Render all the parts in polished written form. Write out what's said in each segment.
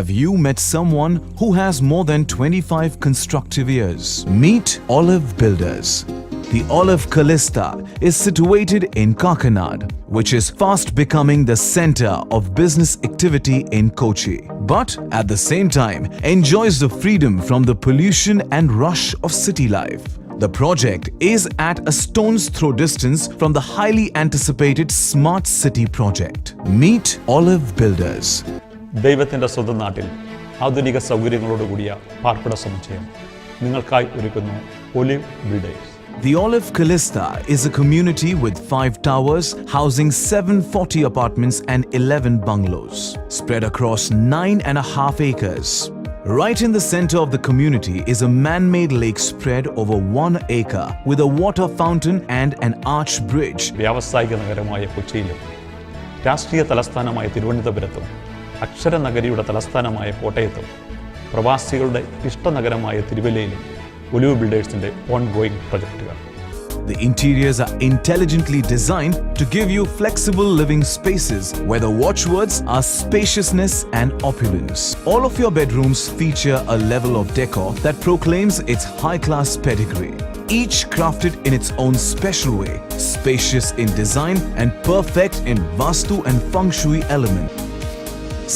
Have you met someone who has more than 25 constructive years? Meet Olive Builders. The Olive Callista is situated in Kakinad, which is fast becoming the center of business activity in Kochi, but at the same time enjoys the freedom from the pollution and rush of city life. The project is at a stone's throw distance from the highly anticipated Smart City project. Meet Olive Builders. ദൈവത്തിൻ്റെ സ്വന്തം നാട്ടിൽ ആധുനിക സൗകര്യങ്ങളോടുകൂടിയ പാർപ്പിട സമുച്ചയം നിങ്ങൾക്കായി ഒരുക്കുന്നു olive builders. The Olive Callista is a community with 5 towers housing 740 apartments and 11 bungalows spread across 9.5 acres. Right in the center of the community is a man-made lake spread over 1 acre with a water fountain and an arch bridge. വ്യാവസായിക നഗരമായ കൊച്ചിയിലും രാഷ്ട്രീയ തലസ്ഥാനമായ തിരുവനന്തപുരത്തും അക്ഷര നഗരിയുടെ തലസ്ഥാനമായ കോട്ടയത്തും പ്രവാസികളുടെ ഇഷ്ടനഗരമായ തിരുവല്ലയിലും ഒലിവ് ബിൽഡേഴ്സിന്റെ ഓൺഗോയിങ് പ്രൊജക്ടുകൾ. The interiors are intelligently designed to give you flexible living spaces where the watchwords are spaciousness and opulence. All of your bedrooms feature a level of decor that proclaims its high-class pedigree. Each crafted in its own special way, spacious in design and perfect in Vastu and Feng Shui element.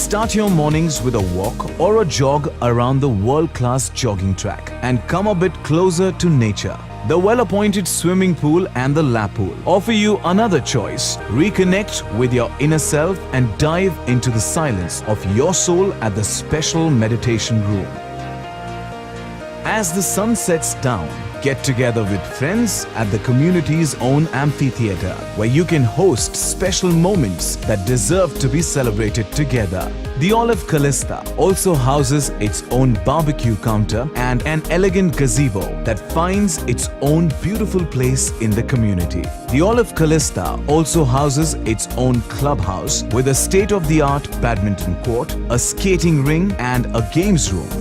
Start your mornings with a walk or a jog around the world-class jogging track and come a bit closer to nature. The well-appointed swimming pool and the lap pool offer you another choice. Reconnect with your inner self and dive into the silence of your soul at the special meditation room. As the sun sets down, get together with friends at the community's own amphitheater, where you can host special moments that deserve to be celebrated together. The Olive Callista also houses its own barbecue counter and an elegant gazebo that finds its own beautiful place in the community. The Olive Callista also houses its own clubhouse with a state-of-the-art badminton court, a skating ring and a games room.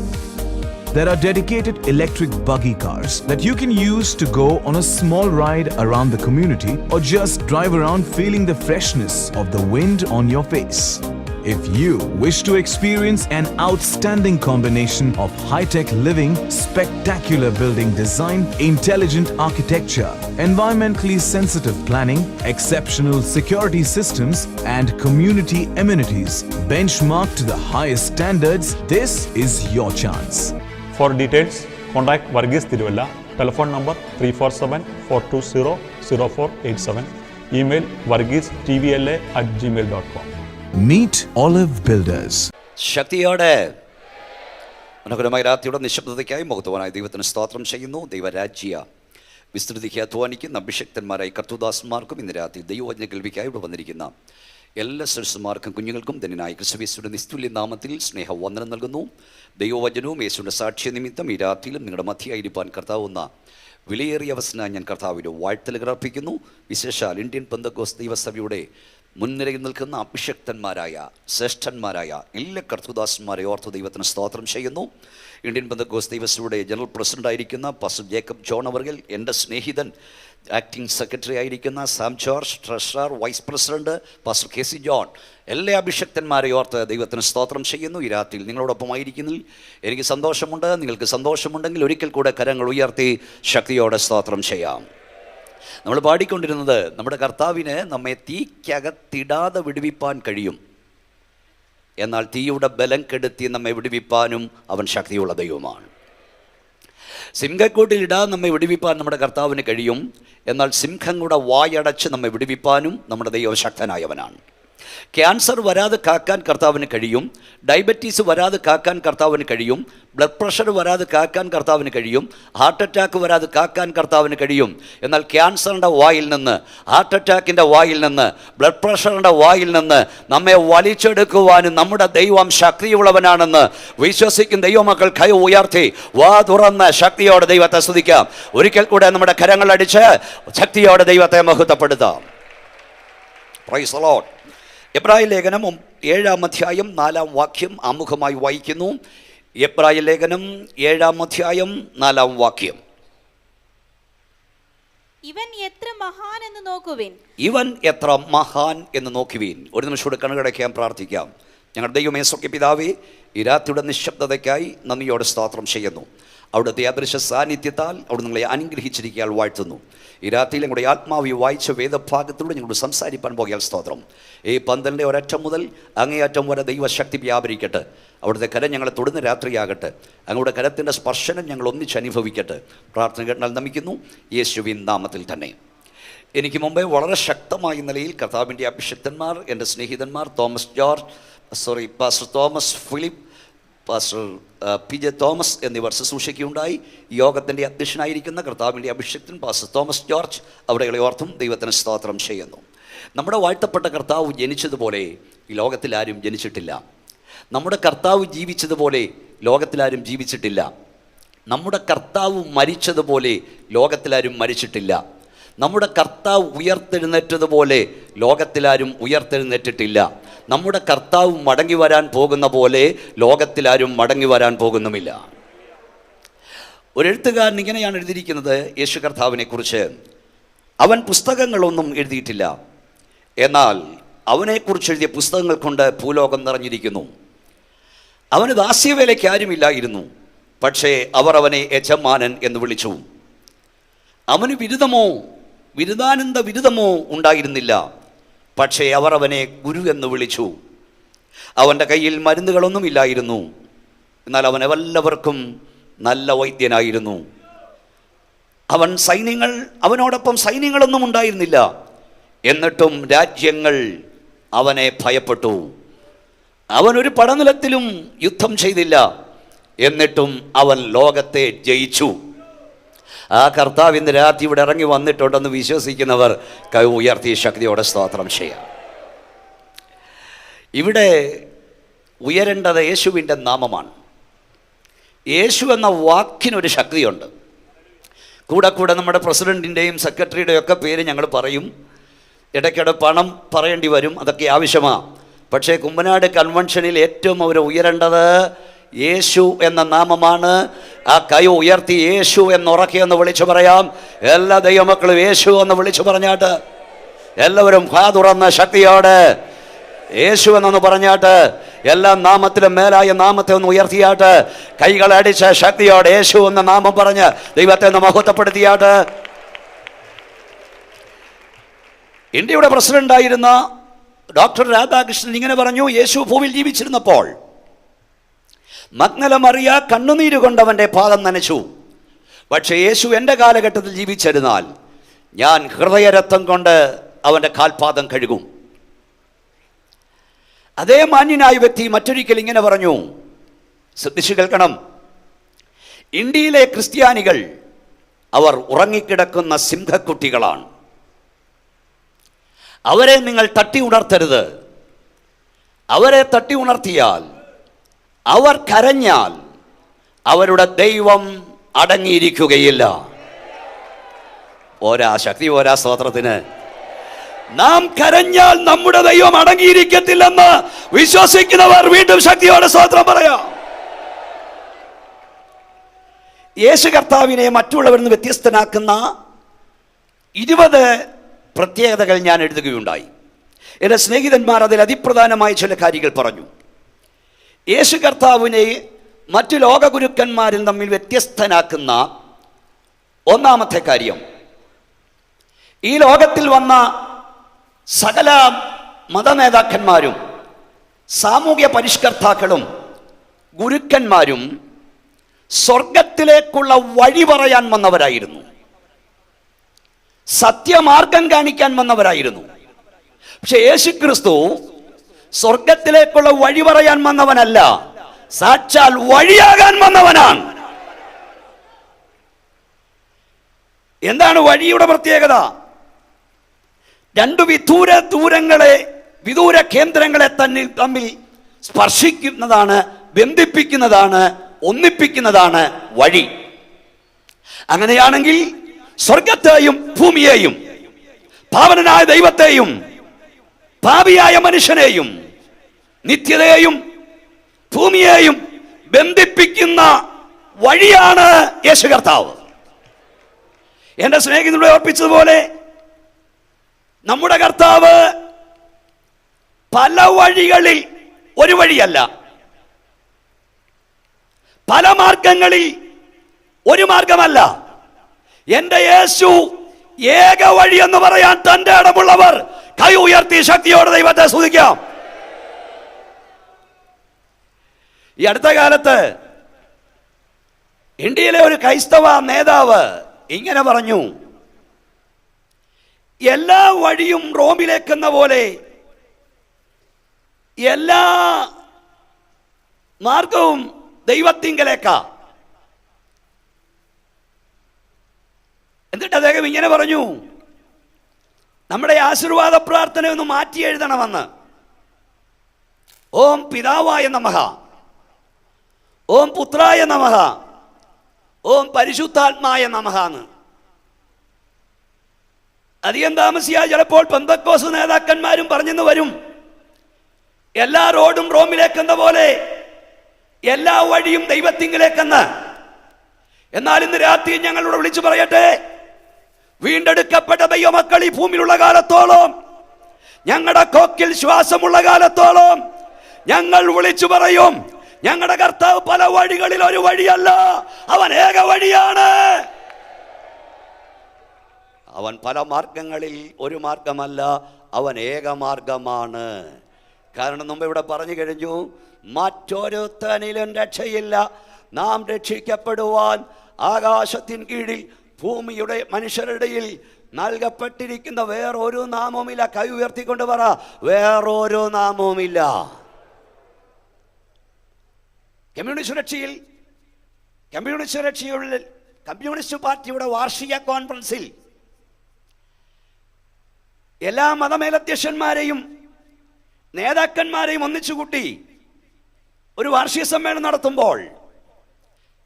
There are dedicated electric buggy cars that you can use to go on a small ride around the community or just drive around feeling the freshness of the wind on your face. If you wish to experience an outstanding combination of high-tech living, spectacular building design, intelligent architecture, environmentally sensitive planning, exceptional security systems, and community amenities benchmarked to the highest standards, this is your chance. For details, contact Varghese Tiruvalla, telephone number 347-420-0487, email varghese.tvla@gmail.com. Meet Olive Builders. ശക്തിയോടെ മനോഹരമായ രാത്രിയുടെ നിശബ്ദതയ്ക്കായി മഹത്വവാനായ ദൈവത്തിന് സ്തോത്രം ചെയ്യുന്നു. ദൈവരാജ്യ വിസ്തൃതിക്ക് അധ്വാനിക്കുന്ന അഭിഷക്തന്മാരായി കർത്തൃദാസന്മാർക്കും ഇന്ന് രാത്രി ദൈവവചന കേൾവിക്കായി ഇവിടെ വന്നിരിക്കുന്ന എല്ലാ സദസ്യന്മാർക്കും കുഞ്ഞുങ്ങൾക്കും ധന്യനായ ക്രിസ്തുയേശുവിന്റെ നിസ്തുല്യ നാമത്തിൽ സ്നേഹവന്ദനം നൽകുന്നു. ദൈവവചനവും യേശുവിൻ്റെ സാക്ഷ്യ നിമിത്തം ഈ രാത്രിയിലും നിങ്ങളുടെ മധ്യയായിരിക്കാൻ കർത്താവുന്ന വിലയേറിയ അവസരം ഞാൻ കർത്താവിന് വാഴ്ത്തലുകൾ അർപ്പിക്കുന്നു. വിശേഷാൽ ഇന്ത്യൻ പെന്തക്കോസ്ത് ദൈവസഭയുടെ മുൻനിരയിൽ നിൽക്കുന്ന അഭിഷക്തന്മാരായ ശ്രേഷ്ഠന്മാരായ എല്ലാ കർത്തൃദാസന്മാരെ ഓർത്ത് ദൈവത്തിന് സ്തോത്രം ചെയ്യുന്നു. ഇന്ത്യൻ പെന്തക്കോസ്ത് ദൈവസഭയുടെ ജനറൽ പ്രസിഡൻ്റായിരിക്കുന്ന പാസ്റ്റർ ജേക്കബ് ജോൺ അവർകൾ, എൻ്റെ സ്നേഹിതൻ ആക്ടിംഗ് സെക്രട്ടറി ആയിരിക്കുന്ന Sam George, treasurer, vice president pastor K C John, എല്ലാ അഭിഷക്തന്മാരെ ഓർത്ത് ദൈവത്തിന് സ്തോത്രം ചെയ്യുന്നു. ഈ രാത്രിയിൽ നിങ്ങളോടൊപ്പമായിരിക്കുന്നതിൽ എനിക്ക് സന്തോഷമുണ്ട്. നിങ്ങൾക്ക് സന്തോഷമുണ്ടെങ്കിൽ ഒരിക്കൽ കൂടെ കരങ്ങൾ ഉയർത്തി ശക്തിയോടെ സ്തോത്രം ചെയ്യാം. നമ്മൾ പാടിക്കൊണ്ടിരുന്നത് നമ്മുടെ കർത്താവിന് നമ്മെ തീക്കകത്തിടാതെ വിടുവിപ്പാൻ കഴിയും, എന്നാൽ തീയുടെ ബലം കെടുത്തി നമ്മെ വിടുവിപ്പാനും അവൻ ശക്തിയുള്ള ദൈവമാണ്. സിംഹക്കൂട്ടിലിടാൻ നമ്മെ വിടുവിപ്പാൻ നമ്മുടെ കർത്താവിന് കഴിയും, എന്നാൽ സിംഹങ്ങളുടെ വായടച്ച് നമ്മെ വിടുവിപ്പാനും നമ്മുടെ ദൈവം ശക്തനായവനാണ്. ക്യാൻസർ വരാതെ കാക്കാൻ കർത്താവിന് കഴിയും, ഡയബറ്റീസ് വരാതെ കാക്കാൻ കർത്താവിന് കഴിയും, ബ്ലഡ് പ്രഷർ വരാതെ കാക്കാൻ കർത്താവിന് കഴിയും, ഹാർട്ട് അറ്റാക്ക് വരാതെ കാക്കാൻ കർത്താവിന് കഴിയും. എന്നാൽ ക്യാൻസറിൻ്റെ വായിൽ നിന്ന്, ഹാർട്ട് അറ്റാക്കിൻ്റെ വായിൽ നിന്ന്, ബ്ലഡ് പ്രഷറിൻ്റെ വായിൽ നിന്ന് നമ്മെ വലിച്ചെടുക്കുവാനും നമ്മുടെ ദൈവം ശക്തിയുള്ളവനാണെന്ന് വിശ്വസിക്കുന്ന ദൈവമക്കൾ കൈ ഉയർത്തി വാ തുറന്ന് ശക്തിയോടെ ദൈവത്തെ സ്തുതിക്കാം. ഒരിക്കൽ കൂടെ നമ്മുടെ കരങ്ങളടിച്ച് ശക്തിയോടെ ദൈവത്തെ മഹത്വപ്പെടുത്താം. Price the Lord. എബ്രായ ലേഖനം 7-ാം അധ്യായം 4-ാം വാക്യം ആമുഖമായി വായിക്കുന്നു. എബ്രായ ലേഖനം 7-ാം അധ്യായം 4-ാം വാക്യം. ഇവൻ എത്ര മഹാൻ എന്ന് നോക്കുവിൻ. ഇവൻ എത്ര മഹാൻ എന്ന് നോക്കുവിൻ. ഒരു നിമിഷം കൂടെ കണ്ണുകടയ്ക്കാൻ പ്രാർത്ഥിക്കാം. ഞങ്ങളുടെ ദൈവമേ സ്വർഗ്ഗ പിതാവേ, ഈ രാത്രിയുടെ നിശബ്ദതയ്ക്കായി നന്ദിയോടെ സ്തോത്രം ചെയ്യുന്നു. അവിടുത്തെ അദൃശ്യ സാന്നിധ്യത്താൽ അവിടെ നിങ്ങളെ അനുഗ്രഹിച്ചിരിക്കാൻ വാഴ്ത്തുന്നു. ഈ രാത്രിയിൽ ഞങ്ങളുടെ ആത്മാവി വായിച്ച വേദഭാഗത്തിലൂടെ ഞങ്ങളോട് സംസാരിപ്പാൻ പോകിയാൽ സ്തോത്രം. ഈ പന്തലിൻ്റെ ഒരറ്റം മുതൽ അങ്ങേയറ്റം വരെ ദൈവശക്തി വ്യാപരിക്കട്ടെ. അവിടുത്തെ കരം ഞങ്ങളെ തൊടുന്ന രാത്രിയാകട്ടെ. അങ്ങയുടെ കരത്തിൻ്റെ സ്പർശനം ഞങ്ങൾ ഒന്നിച്ച് അനുഭവിക്കട്ടെ. പ്രാർത്ഥന കേട്ടാൽ നമിക്കുന്നു യേശുവിൻ നാമത്തിൽ തന്നെ. എനിക്ക് മുമ്പേ വളരെ ശക്തമായ നിലയിൽ കർത്താവിൻ്റെ അഭിഷിക്തന്മാർ, എൻ്റെ സ്നേഹിതന്മാർ pastor Thomas Philip, pastor PJ Thomas എന്നിവർ ശുശ്രൂഷയ്ക്കുണ്ടായി. യോഗത്തിൻ്റെ അധ്യക്ഷനായിരിക്കുന്ന കർത്താവിൻ്റെ അഭിഷിക്തൻ പാസ്റ്റർ തോമസ് ജോർജ് അവിടെകളെ ഓർത്തും ദൈവത്തിന് സ്തോത്രം ചെയ്യുന്നു. നമ്മുടെ വാഴ്ത്തപ്പെട്ട കർത്താവ് ജനിച്ചതുപോലെ ഈ ലോകത്തിലാരും ജനിച്ചിട്ടില്ല. നമ്മുടെ കർത്താവ് ജീവിച്ചതുപോലെ ലോകത്തിലാരും ജീവിച്ചിട്ടില്ല. നമ്മുടെ കർത്താവ് മരിച്ചതുപോലെ ലോകത്തിലാരും മരിച്ചിട്ടില്ല. നമ്മുടെ കർത്താവ് ഉയർത്തെഴുന്നേറ്റതുപോലെ ലോകത്തിലാരും ഉയർത്തെഴുന്നേറ്റിട്ടില്ല. നമ്മുടെ കർത്താവ് മടങ്ങി വരാൻ പോകുന്ന പോലെ ലോകത്തിലാരും മടങ്ങി വരാൻ പോകുന്നുമില്ല. ഒരു എഴുത്തുകാരൻ ഇങ്ങനെയാണ് എഴുതിയിരിക്കുന്നത് യേശു കർത്താവിനെ കുറിച്ച്. അവൻ പുസ്തകങ്ങളൊന്നും എഴുതിയിട്ടില്ല, എന്നാൽ അവനെക്കുറിച്ച് എഴുതിയ പുസ്തകങ്ങൾ കൊണ്ട് ഭൂലോകം നിറഞ്ഞിരിക്കുന്നു. അവന് ദാസ്യവേലയ്ക്ക് ആരുമില്ലായിരുന്നു, പക്ഷേ അവർ അവനെ യജമാനൻ എന്ന് വിളിച്ചു. അവന് ബിരുദാനന്ദ ബിരുദമോ ഉണ്ടായിരുന്നില്ല, പക്ഷേ അവർ അവനെ ഗുരു എന്ന് വിളിച്ചു. അവൻ്റെ കയ്യിൽ മരുന്നുകളൊന്നുമില്ലായിരുന്നു, എന്നാൽ അവൻ എല്ലാവർക്കും നല്ല വൈദ്യനായിരുന്നു. അവനോടൊപ്പം സൈന്യങ്ങളൊന്നും ഉണ്ടായിരുന്നില്ല, എന്നിട്ടും രാജ്യങ്ങൾ അവനെ ഭയപ്പെട്ടു. അവനൊരു പടനിലത്തിലും യുദ്ധം ചെയ്തില്ല, എന്നിട്ടും അവൻ ലോകത്തെ ജയിച്ചു. ആ കർത്താവ് ഇന്ന് രാത്രി ഇവിടെ ഇറങ്ങി വന്നിട്ടുണ്ടെന്ന് വിശ്വസിക്കുന്നവർ കൈ ഉയർത്തി ശക്തിയോടെ സ്തോത്രം ചെയ്യാം. ഇവിടെ ഉയരേണ്ടത് യേശുവിൻ്റെ നാമമാണ്. യേശു എന്ന വാക്കിനൊരു ശക്തിയുണ്ട്. കൂടെ നമ്മുടെ പ്രസിഡൻറ്റിൻ്റെയും സെക്രട്ടറിയുടെയും ഒക്കെ പേര് ഞങ്ങൾ പറയും. ഇടയ്ക്കിടെ പണം പറയേണ്ടി വരും, അതൊക്കെ ആവശ്യമാണ്. പക്ഷേ കുമ്പനാട് കൺവെൻഷനിൽ ഏറ്റവും അവർ ഉയരേണ്ടത് യേശു എന്ന നാമമാണ്. ആ കൈ ഉയർത്തി യേശു എന്നുറക്കിയെന്ന് വിളിച്ചു പറയാം. എല്ലാ ദൈവമക്കളും യേശു എന്ന് വിളിച്ചു പറഞ്ഞാട്ട്, എല്ലാവരും വാ തുറന്ന ശക്തിയോടെ യേശു എന്നൊന്ന് പറഞ്ഞാട്ട്, എല്ലാ നാമത്തിലും മേലായ നാമത്തെ ഒന്ന് ഉയർത്തിയാട്ട്, കൈകളടിച്ച ശക്തിയോടെ യേശു എന്ന നാമം പറഞ്ഞ് ദൈവത്തെ ഒന്ന് മഹത്വപ്പെടുത്തിയാട്ട്. ഇന്ത്യയുടെ പ്രസിഡന്റായിരുന്ന ഡോക്ടർ രാധാകൃഷ്ണൻ ഇങ്ങനെ പറഞ്ഞു: യേശു ഭൂമിയിൽ ജീവിച്ചിരുന്നപ്പോൾ മഗ്ദല മറിയ കണ്ണുനീര് കൊണ്ടവൻ്റെ പാദം നനച്ചു. പക്ഷേ യേശു എൻ്റെ കാലഘട്ടത്തിൽ ജീവിച്ചിരുന്നാൽ ഞാൻ ഹൃദയരക്തം കൊണ്ട് അവൻ്റെ കാൽപാദം കഴുകും. അതേ മാന്യനായ വ്യക്തി മറ്റൊരിക്കൽ ഇങ്ങനെ പറഞ്ഞു, ശ്രദ്ധിച്ചു കേൾക്കണം: ഇന്ത്യയിലെ ക്രിസ്ത്യാനികൾ അവർ ഉറങ്ങിക്കിടക്കുന്ന സിംഹക്കുട്ടികളാണ്. അവരെ നിങ്ങൾ തട്ടി ഉണർത്തരുത്. അവരെ തട്ടി ഉണർത്തിയാൽ, അവർ കരഞ്ഞാൽ അവരുടെ ദൈവം അടങ്ങിയിരിക്കുകയില്ല. ശക്തി പോരാ സ്തോത്രത്തിന്. നാം കരഞ്ഞാൽ നമ്മുടെ ദൈവം അടങ്ങിയിരിക്കത്തില്ലെന്ന് വിശ്വസിക്കുന്നവർ വീണ്ടും ശക്തിയോടെ സ്തോത്രം പറയാം. യേശു കർത്താവിനെ മറ്റുള്ളവരിൽ നിന്ന് വ്യത്യസ്തനാക്കുന്ന 20 പ്രത്യേകതകൾ ഞാൻ എഴുതുകയുണ്ടായി. എൻ്റെ സ്നേഹിതന്മാർ അതിൽ അതിപ്രധാനമായ ചില കാര്യങ്ങൾ പറഞ്ഞു. യേശു കർത്താവിനെ മറ്റു ലോകഗുരുക്കന്മാരിൽ തമ്മിൽ വ്യത്യസ്തനാക്കുന്ന ഒന്നാമത്തെ കാര്യം, ഈ ലോകത്തിൽ വന്ന സകല മതനേതാക്കന്മാരും സാമൂഹ്യ പരിഷ്കർത്താക്കളും ഗുരുക്കന്മാരും സ്വർഗത്തിലേക്കുള്ള വഴി പറയാൻ വന്നവരായിരുന്നു, സത്യമാർഗം കാണിക്കാൻ വന്നവരായിരുന്നു. പക്ഷെ യേശുക്രിസ്തു സ്വർഗത്തിലേക്കുള്ള വഴി പറയാൻ വന്നവനല്ല, സാക്ഷാൽ വഴിയാകാൻ വന്നവനാണ്. എന്താണ് വഴിയുടെ പ്രത്യേകത? 2 വിദൂര കേന്ദ്രങ്ങളെ തമ്മിൽ സ്പർശിക്കുന്നതാണ്, ബന്ധിപ്പിക്കുന്നതാണ്, ഒന്നിപ്പിക്കുന്നതാണ് വഴി. അങ്ങനെയാണെങ്കിൽ സ്വർഗത്തെയും ഭൂമിയെയും, പാവനനായ ദൈവത്തെയും പാപിയായ മനുഷ്യനെയും, നിത്യതയെയും ഭൂമിയെയും ബന്ധിപ്പിക്കുന്ന വഴിയാണ് യേശു കർത്താവ്. എൻ്റെ സ്നേഹിതരെ ഓർപ്പിച്ചതുപോലെ നമ്മുടെ കർത്താവ് പല വഴികളിൽ ഒരു വഴിയല്ല, പല മാർഗങ്ങളിൽ ഒരു മാർഗമല്ല. എന്റെ യേശു ഏക വഴി എന്ന് പറയാൻ തന്റെ ഇടമുള്ളവർ കൈ ഉയർത്തി ശക്തിയോടെ ദൈവത്തെ സ്തുതിക്കാം. ഈ അടുത്ത കാലത്ത് ഇന്ത്യയിലെ ഒരു ക്രൈസ്തവ നേതാവ് ഇങ്ങനെ പറഞ്ഞു, എല്ലാ വഴിയും റോമിലേക്കെന്ന പോലെ എല്ലാ മാർഗവും ദൈവത്തിങ്കലേക്കാ. എന്നിട്ട് അദ്ദേഹം ഇങ്ങനെ പറഞ്ഞു, നമ്മുടെ ആശീർവാദ പ്രാർത്ഥന ഒന്ന് മാറ്റി എഴുതണമെന്ന്. ഓം പിതാവായ നമഃ, ഓം പുത്രായ നമഃ, ഓം പരിശുദ്ധാത്മായ നമഃ എന്ന്. അധികം താമസിയാൽ ചിലപ്പോൾ പെന്തക്കോസ് നേതാക്കന്മാരും പറഞ്ഞെന്ന് വരും, എല്ലാ റോഡും റോമിലേക്കെന്ന പോലെ എല്ലാ വഴിയും ദൈവത്തിങ്കിലേക്കെന്ന്. എന്നാൽ ഇന്ന് രാത്രി ഞങ്ങളോട് വിളിച്ചു പറയട്ടെ, വീണ്ടെടുക്കപ്പെട്ട ദൈവമക്കൾ ഈ ഭൂമിയിലുള്ള കാലത്തോളം, ഞങ്ങളുടെ കൊക്കിൽ ശ്വാസമുള്ള കാലത്തോളം ഞങ്ങൾ വിളിച്ചു പറയും, ഞങ്ങളുടെ കർത്താവ് പല വഴികളിൽ ഒരു വഴിയല്ല, അവൻ ഏക വഴിയാണ്. അവൻ പല മാർഗങ്ങളിൽ ഒരു മാർഗമല്ല, അവൻ ഏക മാർഗമാണ്. കാരണം മുമ്പ് ഇവിടെ പറഞ്ഞു കഴിഞ്ഞു, മറ്റൊരുത്തനിലും രക്ഷയില്ല, നാം രക്ഷിക്കപ്പെടുവാൻ ആകാശത്തിൻ കീഴിൽ ഭൂമിയുടെ മനുഷ്യരുടെയിൽ നൽകപ്പെട്ടിരിക്കുന്ന വേറൊരു നാമവുമില്ല. കൈ ഉയർത്തിക്കൊണ്ട് പറ, വേറൊരു നാമവുമില്ല. കമ്മ്യൂണിസ്റ്റ് പാർട്ടിയുടെ വാർഷിക കോൺഫറൻസിൽ എല്ലാ മതമേലധ്യക്ഷന്മാരെയും നേതാക്കന്മാരെയും ഒന്നിച്ചുകൂട്ടി ഒരു വാർഷിക സമ്മേളനം നടത്തുമ്പോൾ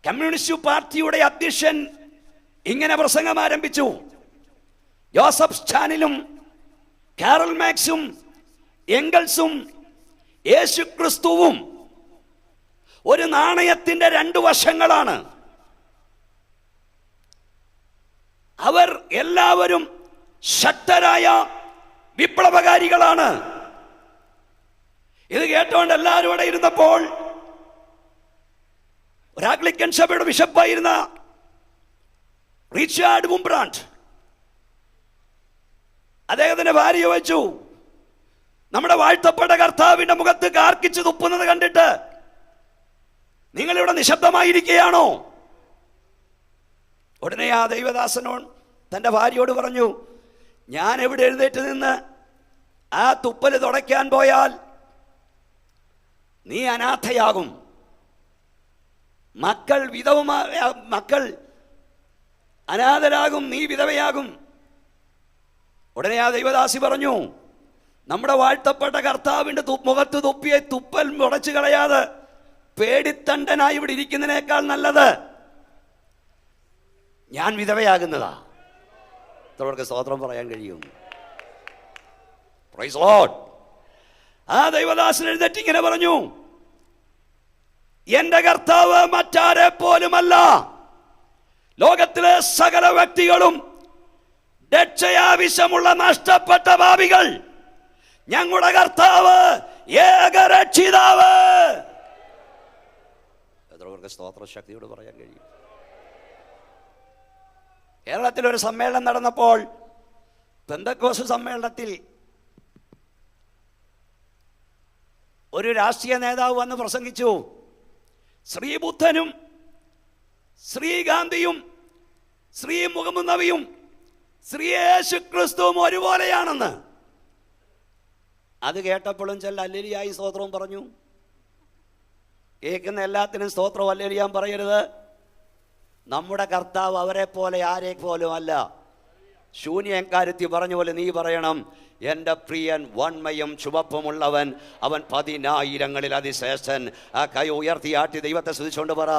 കമ്മ്യൂണിസ്റ്റ് പാർട്ടിയുടെ അധ്യക്ഷൻ ഇങ്ങനെ പ്രസംഗം ആരംഭിച്ചു. ജോസഫ് സ്റ്റാലിനും കാറൽ മാക്സും എംഗൽസും യേശു ക്രിസ്തുവും ഒരു നാണയത്തിന്റെ രണ്ട് വശങ്ങളാണ്. അവർ എല്ലാവരും ശക്തരായ വിപ്ലവകാരികളാണ്. ഇത് കേട്ടോണ്ട് എല്ലാവരും ഇവിടെ ഇരുന്നപ്പോൾ ഒരു ആംഗ്ലിക്കൻ സഭയുടെ ബിഷപ്പായിരുന്ന റിച്ചാർഡ് വുംബ്രാൻഡ് അദ്ദേഹത്തിന്റെ ഭാര്യ വെച്ചു, നമ്മുടെ വാഴ്ത്തപ്പെട്ട കർത്താവിന്റെ മുഖത്ത് കാർക്കിച്ചു തുപ്പുന്നത് കണ്ടിട്ട് നിങ്ങളിവിടെ നിശബ്ദമായിരിക്കുകയാണോ? ഉടനെ ആ ദൈവദാസനോട് തന്റെ ഭാര്യയോട് പറഞ്ഞു, ഞാൻ എവിടെ എഴുന്നേറ്റ് നിന്ന് ആ തുപ്പല് തുടയ്ക്കാൻ പോയാൽ നീ അനാഥയാകും, മക്കൾ അനാഥരാകും, നീ വിധവയാകും. ഉടനെ ആ ദൈവദാസി പറഞ്ഞു, നമ്മുടെ വാഴ്ത്തപ്പെട്ട കർത്താവിന്റെ മുഖത്ത് തുപ്പിയ തുപ്പൽ മുടച്ചു കളയാതെ പേടിത്തണ്ടനായി ഇവിടെ ഇരിക്കുന്നതിനേക്കാൾ നല്ലത് ഞാൻ വിധവയാകുന്നതാ. അവർക്ക് സ്തോത്രം പറയാൻ കഴിയും. Praise Lord. ആ ദൈവദാസൻ എഴുന്നേറ്റ് ഇങ്ങനെ പറഞ്ഞു, എന്റെ കർത്താവ് മറ്റാരെ പോലുമല്ല, ലോകത്തിലെ സകല വ്യക്തികളും രക്ഷയാവശ്യമുള്ള നഷ്ടപ്പെട്ട പാപികൾ, ഞങ്ങളുടെ കർത്താവ് ഏകരക്ഷിതാവ്. എത്രവർക്ക് സ്തോത്ര ശക്തിയോട് പറയാൻ കഴിയും. കേരളത്തിൽ ഒരു സമ്മേളനം നടന്നപ്പോൾ, പെന്തക്കോസ്ത് സമ്മേളനത്തിൽ ഒരു രാഷ്ട്രീയ നേതാവ് വന്ന് പ്രസംഗിച്ചു, ശ്രീ ബുദ്ധനും ശ്രീ ഗാന്ധിയും ശ്രീ മുഹമ്മദ് നബിയും ശ്രീ യേശു ക്രിസ്തുവും ഒരുപോലെയാണെന്ന്. അത് കേട്ടപ്പോഴും ചില അല്ലേലിയായി സ്തോത്രവും പറഞ്ഞു. കേൾക്കുന്ന എല്ലാത്തിനും സ്തോത്രം അല്ലേലിയാൻ പറയരുത്. നമ്മുടെ കർത്താവ് അവരെ പോലെ ആരെ പോലും അല്ല. ശൂന്യക്കാരത്തി പറഞ്ഞ പോലെ നീ പറയണം, എൻ്റെ പ്രിയൻ വന്മയും ചുവപ്പുമുള്ളവൻ, അവൻ 10,000 അതിശ്രേഷ്ഠൻ. ആ കൈ ഉയർത്തി ആട്ടി ദൈവത്തെ സ്തുതിച്ചുകൊണ്ട് പറ.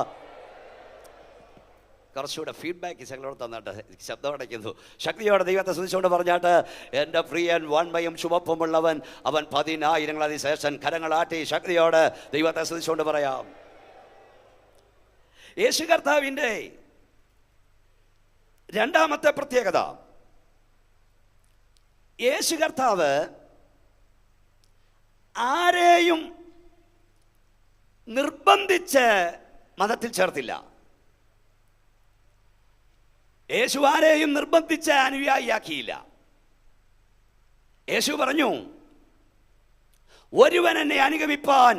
കുറച്ചുകൂടെ ഫീഡ്ബാക്ക് ഞങ്ങളോട് തന്നിട്ട് ശബ്ദം അടയ്ക്കുന്നു. ശക്തിയോടെ ദൈവത്തെ സ്തുതിച്ചുകൊണ്ട് പറഞ്ഞാട്ട്, എൻ്റെ പ്രിയൻ വന്മയും ചുവപ്പുമുള്ളവൻ, അവൻ 10,000 അതിശ്രേഷ്ഠൻ. കരങ്ങളാട്ടി ശക്തിയോടെ ദൈവത്തെ സ്തുതിച്ചുകൊണ്ട് പറയാം. യേശു കർത്താവിൻ്റെ രണ്ടാമത്തെ പ്രത്യേകത, യേശു കർത്താവ് ആരെയും നിർബന്ധിച്ച് മതത്തിൽ ചേർത്തില്ല. യേശു ആരെയും നിർബന്ധിച്ച് അനുയായിയാക്കിയില്ല. യേശു പറഞ്ഞു, ഒരുവൻ എന്നെ അനുഗമിപ്പാൻ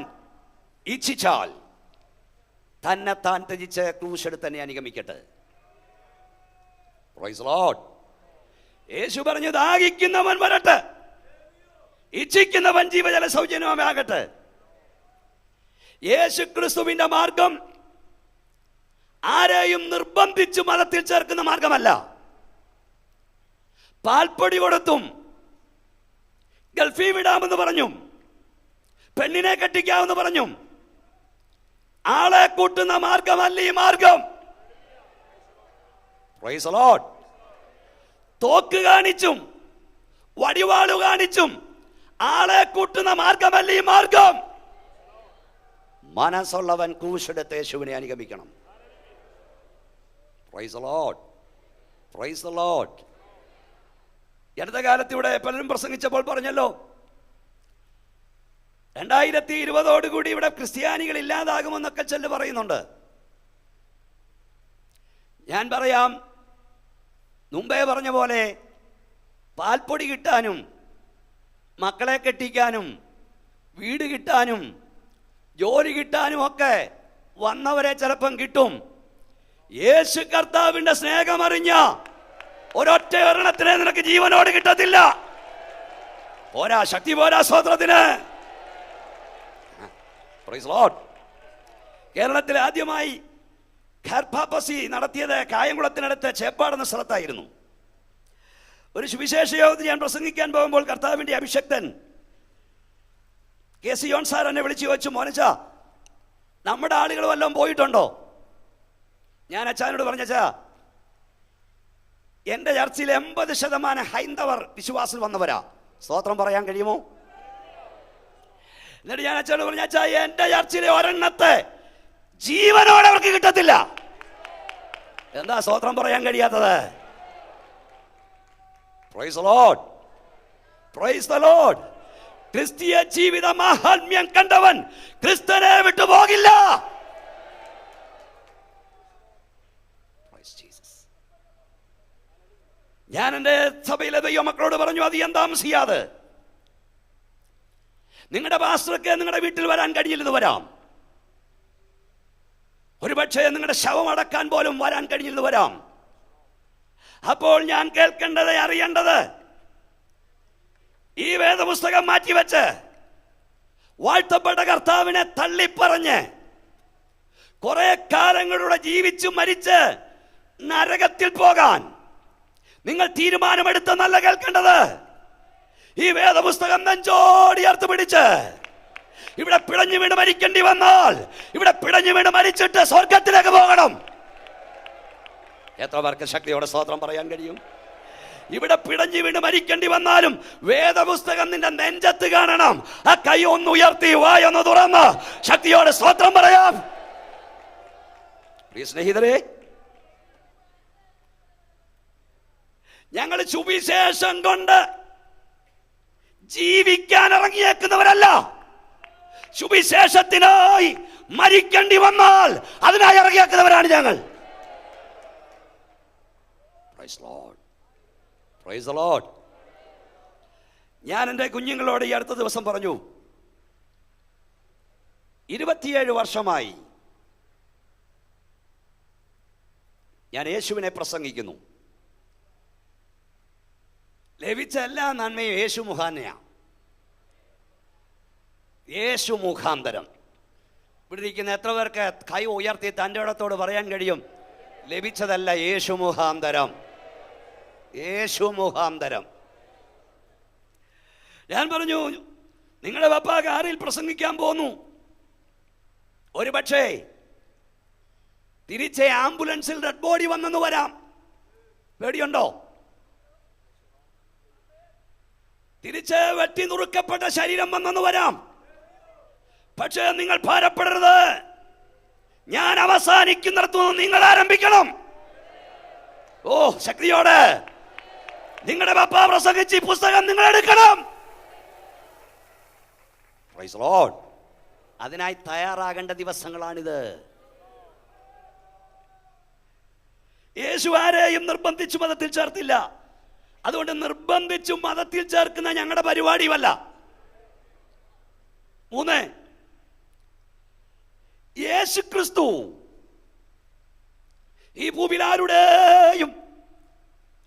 ഇച്ഛിച്ചാൽ തന്നെത്താൻ ത്യജിച്ച് ക്രൂശെടുത്ത് തന്നെ അനുഗമിക്കട്ടെ. Praise the Lord. യേശു പറഞ്ഞു, ദാഹിക്കുന്നവൻ വരട്ടെ, ഇച്ഛിക്കുന്നവൻ ജീവജല സൗജന്യമാകട്ടെ. യേശു ക്രിസ്തുവിന്റെ മാർഗം ആരെയും നിർബന്ധിച്ച് മതത്തിൽ ചേർക്കുന്ന മാർഗമല്ല. പാൽപ്പൊടി കൊടുത്തും ഗൾഫിൽ വിടാമെന്ന് പറഞ്ഞും പെണ്ണിനെ കെട്ടിക്കാമെന്ന് പറഞ്ഞും ആളെ കൂട്ടുന്ന മാർഗമല്ല ഈ മാർഗം. Price the Lord. തോക്ക് കാണിച്ചും വടിവാളു കാണിച്ചും ആളെ കൂട്ടുന്ന മാർഗമല്ല ഈ മാർഗം. മനസ്സുള്ളവൻ ക്രൂശെടുത്ത് യേശുവിനെ അനുഗമിക്കണം. Praise the Lord. Praise the Lord. അടുത്ത കാലത്ത് ഇവിടെ പലരും പ്രസംഗിച്ചപ്പോൾ പറഞ്ഞല്ലോ, 2020 ഇവിടെ ക്രിസ്ത്യാനികൾ ഇല്ലാതാകുമെന്നൊക്കെ ചെല്ല് പറയുന്നുണ്ട്. ഞാൻ പറയാം, മുമ്പേ പറഞ്ഞ പോലെ പാൽപ്പൊടി കിട്ടാനും മക്കളെ കെട്ടിക്കാനും വീട് കിട്ടാനും ജോലി കിട്ടാനും ഒക്കെ വന്നവരെ ചിലപ്പം കിട്ടും. യേശു കർത്താവിന്റെ സ്നേഹമറിഞ്ഞ ഒരൊറ്റ ഒരെണ്ണത്തിനെ നിനക്ക് ജീവനോട് കിട്ടത്തില്ല. പോരാ, ശക്തി പോരാ സ്തോത്രത്തിന്. Price the Lord. കേരളത്തിൽ ആദ്യമായി ഖർഭാപസി നടത്തിയത് കായംകുളത്തിനടുത്ത് ചേപ്പാട് എന്ന സ്ഥലത്തായിരുന്നു. ഒരു സുവിശേഷ യോഗത്തിൽ ഞാൻ പ്രസംഗിക്കാൻ പോകുമ്പോൾ കർത്താവിന്റെ അഭിഷക്തൻ കെ സി യോൺ സാർ എന്നെ വിളിച്ചു ചോദിച്ചു, മോനച്ചാ നമ്മുടെ ആളുകൾ വല്ലതും പോയിട്ടുണ്ടോ? ഞാൻ അച്ഛനോട് പറഞ്ഞച്ചാ, എൻ്റെ ചർച്ചിൽ 80% ഹൈന്ദവർ വിശ്വാസിൽ വന്നവരാ. സ്തോത്രം പറയാൻ കഴിയുമോ? എന്നിട്ട് ഞാൻ അച്ഛനോട് പറഞ്ഞ, അച്ഛാ എൻ്റെ ചർച്ചിലെ ഒരെണ്ണത്തെ ജീവനോടെ അവർക്ക് കിട്ടത്തില്ല. എന്താ സ്തോത്രം പറയാൻ കഴിയാത്തത്? Price the Lord. Praise the Lord. ക്രിസ്തീയ ജീവിത മാഹാത്മ്യം കണ്ടവൻ ക്രിസ്തുവിനെ വിട്ടുപോകില്ല. ഞാൻ എൻ്റെ സഭയിലെ ദൈവമക്കളോട് പറഞ്ഞു, അധികം താമസിയാതെ നിങ്ങളുടെ പാസ്റ്റർക്ക് നിങ്ങളുടെ വീട്ടിൽ വരാൻ കഴിയില്ലെന്ന് വരാം. ഒരുപക്ഷെ നിങ്ങളുടെ ശവം അടക്കാൻ പോലും വരാൻ കഴിഞ്ഞില്ലെന്ന് വരാം. അപ്പോൾ ഞാൻ കേൾക്കേണ്ടത്, അറിയേണ്ടത്, ഈ വേദപുസ്തകം മാറ്റിവെച്ച് വാഴ്ത്തപ്പെട്ട കർത്താവിനെ തള്ളിപ്പറഞ്ഞ് കുറെ കാലങ്ങളുടെ ജീവിച്ചു മരിച്ച് നരകത്തിൽ പോകാൻ നിങ്ങൾ തീരുമാനമെടുത്ത നല്ല കേൾക്കേണ്ടത്, ഈ വേദപുസ്തകം നെഞ്ചോടിയർത്ത് പിടിച്ച് ഇവിടെ പിടഞ്ഞു വീണ് മരിക്കേണ്ടി വന്നാൽ ഇവിടെ പിടഞ്ഞു വീണ് മരിച്ചിട്ട് സ്വർഗത്തിലേക്ക് പോകണം. എത്ര പേർക്ക് ശക്തിയോടെ സ്തോത്രം പറയാൻ കഴിയും? ഇവിടെ പിടഞ്ഞു വീണ് മരിക്കേണ്ടി വന്നാലും വേദപുസ്തകം നിന്റെ നെഞ്ചത്ത് കാണണം. ആ കൈ ഒന്ന് ഉയർത്തി വായൊന്ന് തുറന്ന് ശക്തിയോടെ സ്തോത്രം പറയാം. പ്രിയ സ്നേഹിതരെ, ഞങ്ങൾ സുവിശേഷം കൊണ്ട് ജീവിക്കാൻ ഇറങ്ങിയേക്കുന്നവരല്ല. സുവിശേഷത്തിനായി മരിക്കേണ്ടി വന്നാൽ അതിനായി ഇറങ്ങിയേക്കുന്നവരാണ് ഞങ്ങൾ. Price the Lord. Praise the Lord. ഞാൻ എൻ്റെ കുഞ്ഞുങ്ങളോട് ഈ അടുത്ത ദിവസം പറഞ്ഞു, 27 വർഷമായി ഞാൻ യേശുവിനെ പ്രസംഗിക്കുന്നു. ലഭിച്ച എല്ലാ നന്മയും യേശു മുഖാന്തരമാണ്. യേശു മുഖാന്തരം. ഇവിടെ ഇരിക്കുന്ന എത്ര പേർക്ക് കൈ ഉയർത്തി തൻ്റെ ഇടത്തോട് പറയാൻ കഴിയും, ലഭിച്ചതല്ല, യേശു മുഖാന്തരം. യേശു മുഖാന്തരം. ഞാൻ പറഞ്ഞു, നിങ്ങളുടെ പപ്പ കാറിൽ പ്രസംഗിക്കാൻ പോന്നു. ഒരു പക്ഷേ തിരിച്ച് ആംബുലൻസിൽ ഡെഡ് ബോഡി വന്നെന്ന് വരാം. പേടിയുണ്ടോ? തിരിച്ച് വെട്ടി നുറുക്കപ്പെട്ട ശരീരം വന്നെന്ന് വരാം. പക്ഷേ നിങ്ങൾ ഭാരപ്പെടരുത്. ഞാൻ അവസാനിക്കുന്നിടത്തുനിന്ന് നിങ്ങൾ ആരംഭിക്കണം. ഓ, ശക്തിയോടെ നിങ്ങളുടെ പപ്പ പ്രസംഗിച്ച് ഈ പുസ്തകം നിങ്ങൾ എടുക്കണം. Price the Lord. അതിനായി തയ്യാറാകേണ്ട ദിവസങ്ങളാണിത്. യേശു ആരെയും നിർബന്ധിച്ചു മതത്തിൽ ചേർത്തില്ല. അതുകൊണ്ട് നിർബന്ധിച്ചു മതത്തിൽ ചേർക്കുന്ന ഞങ്ങളുടെ പരിപാടിയുമല്ല. 3, യേശു ക്രിസ്തു ഈ ഭൂമിയിൽ ആരുടെയും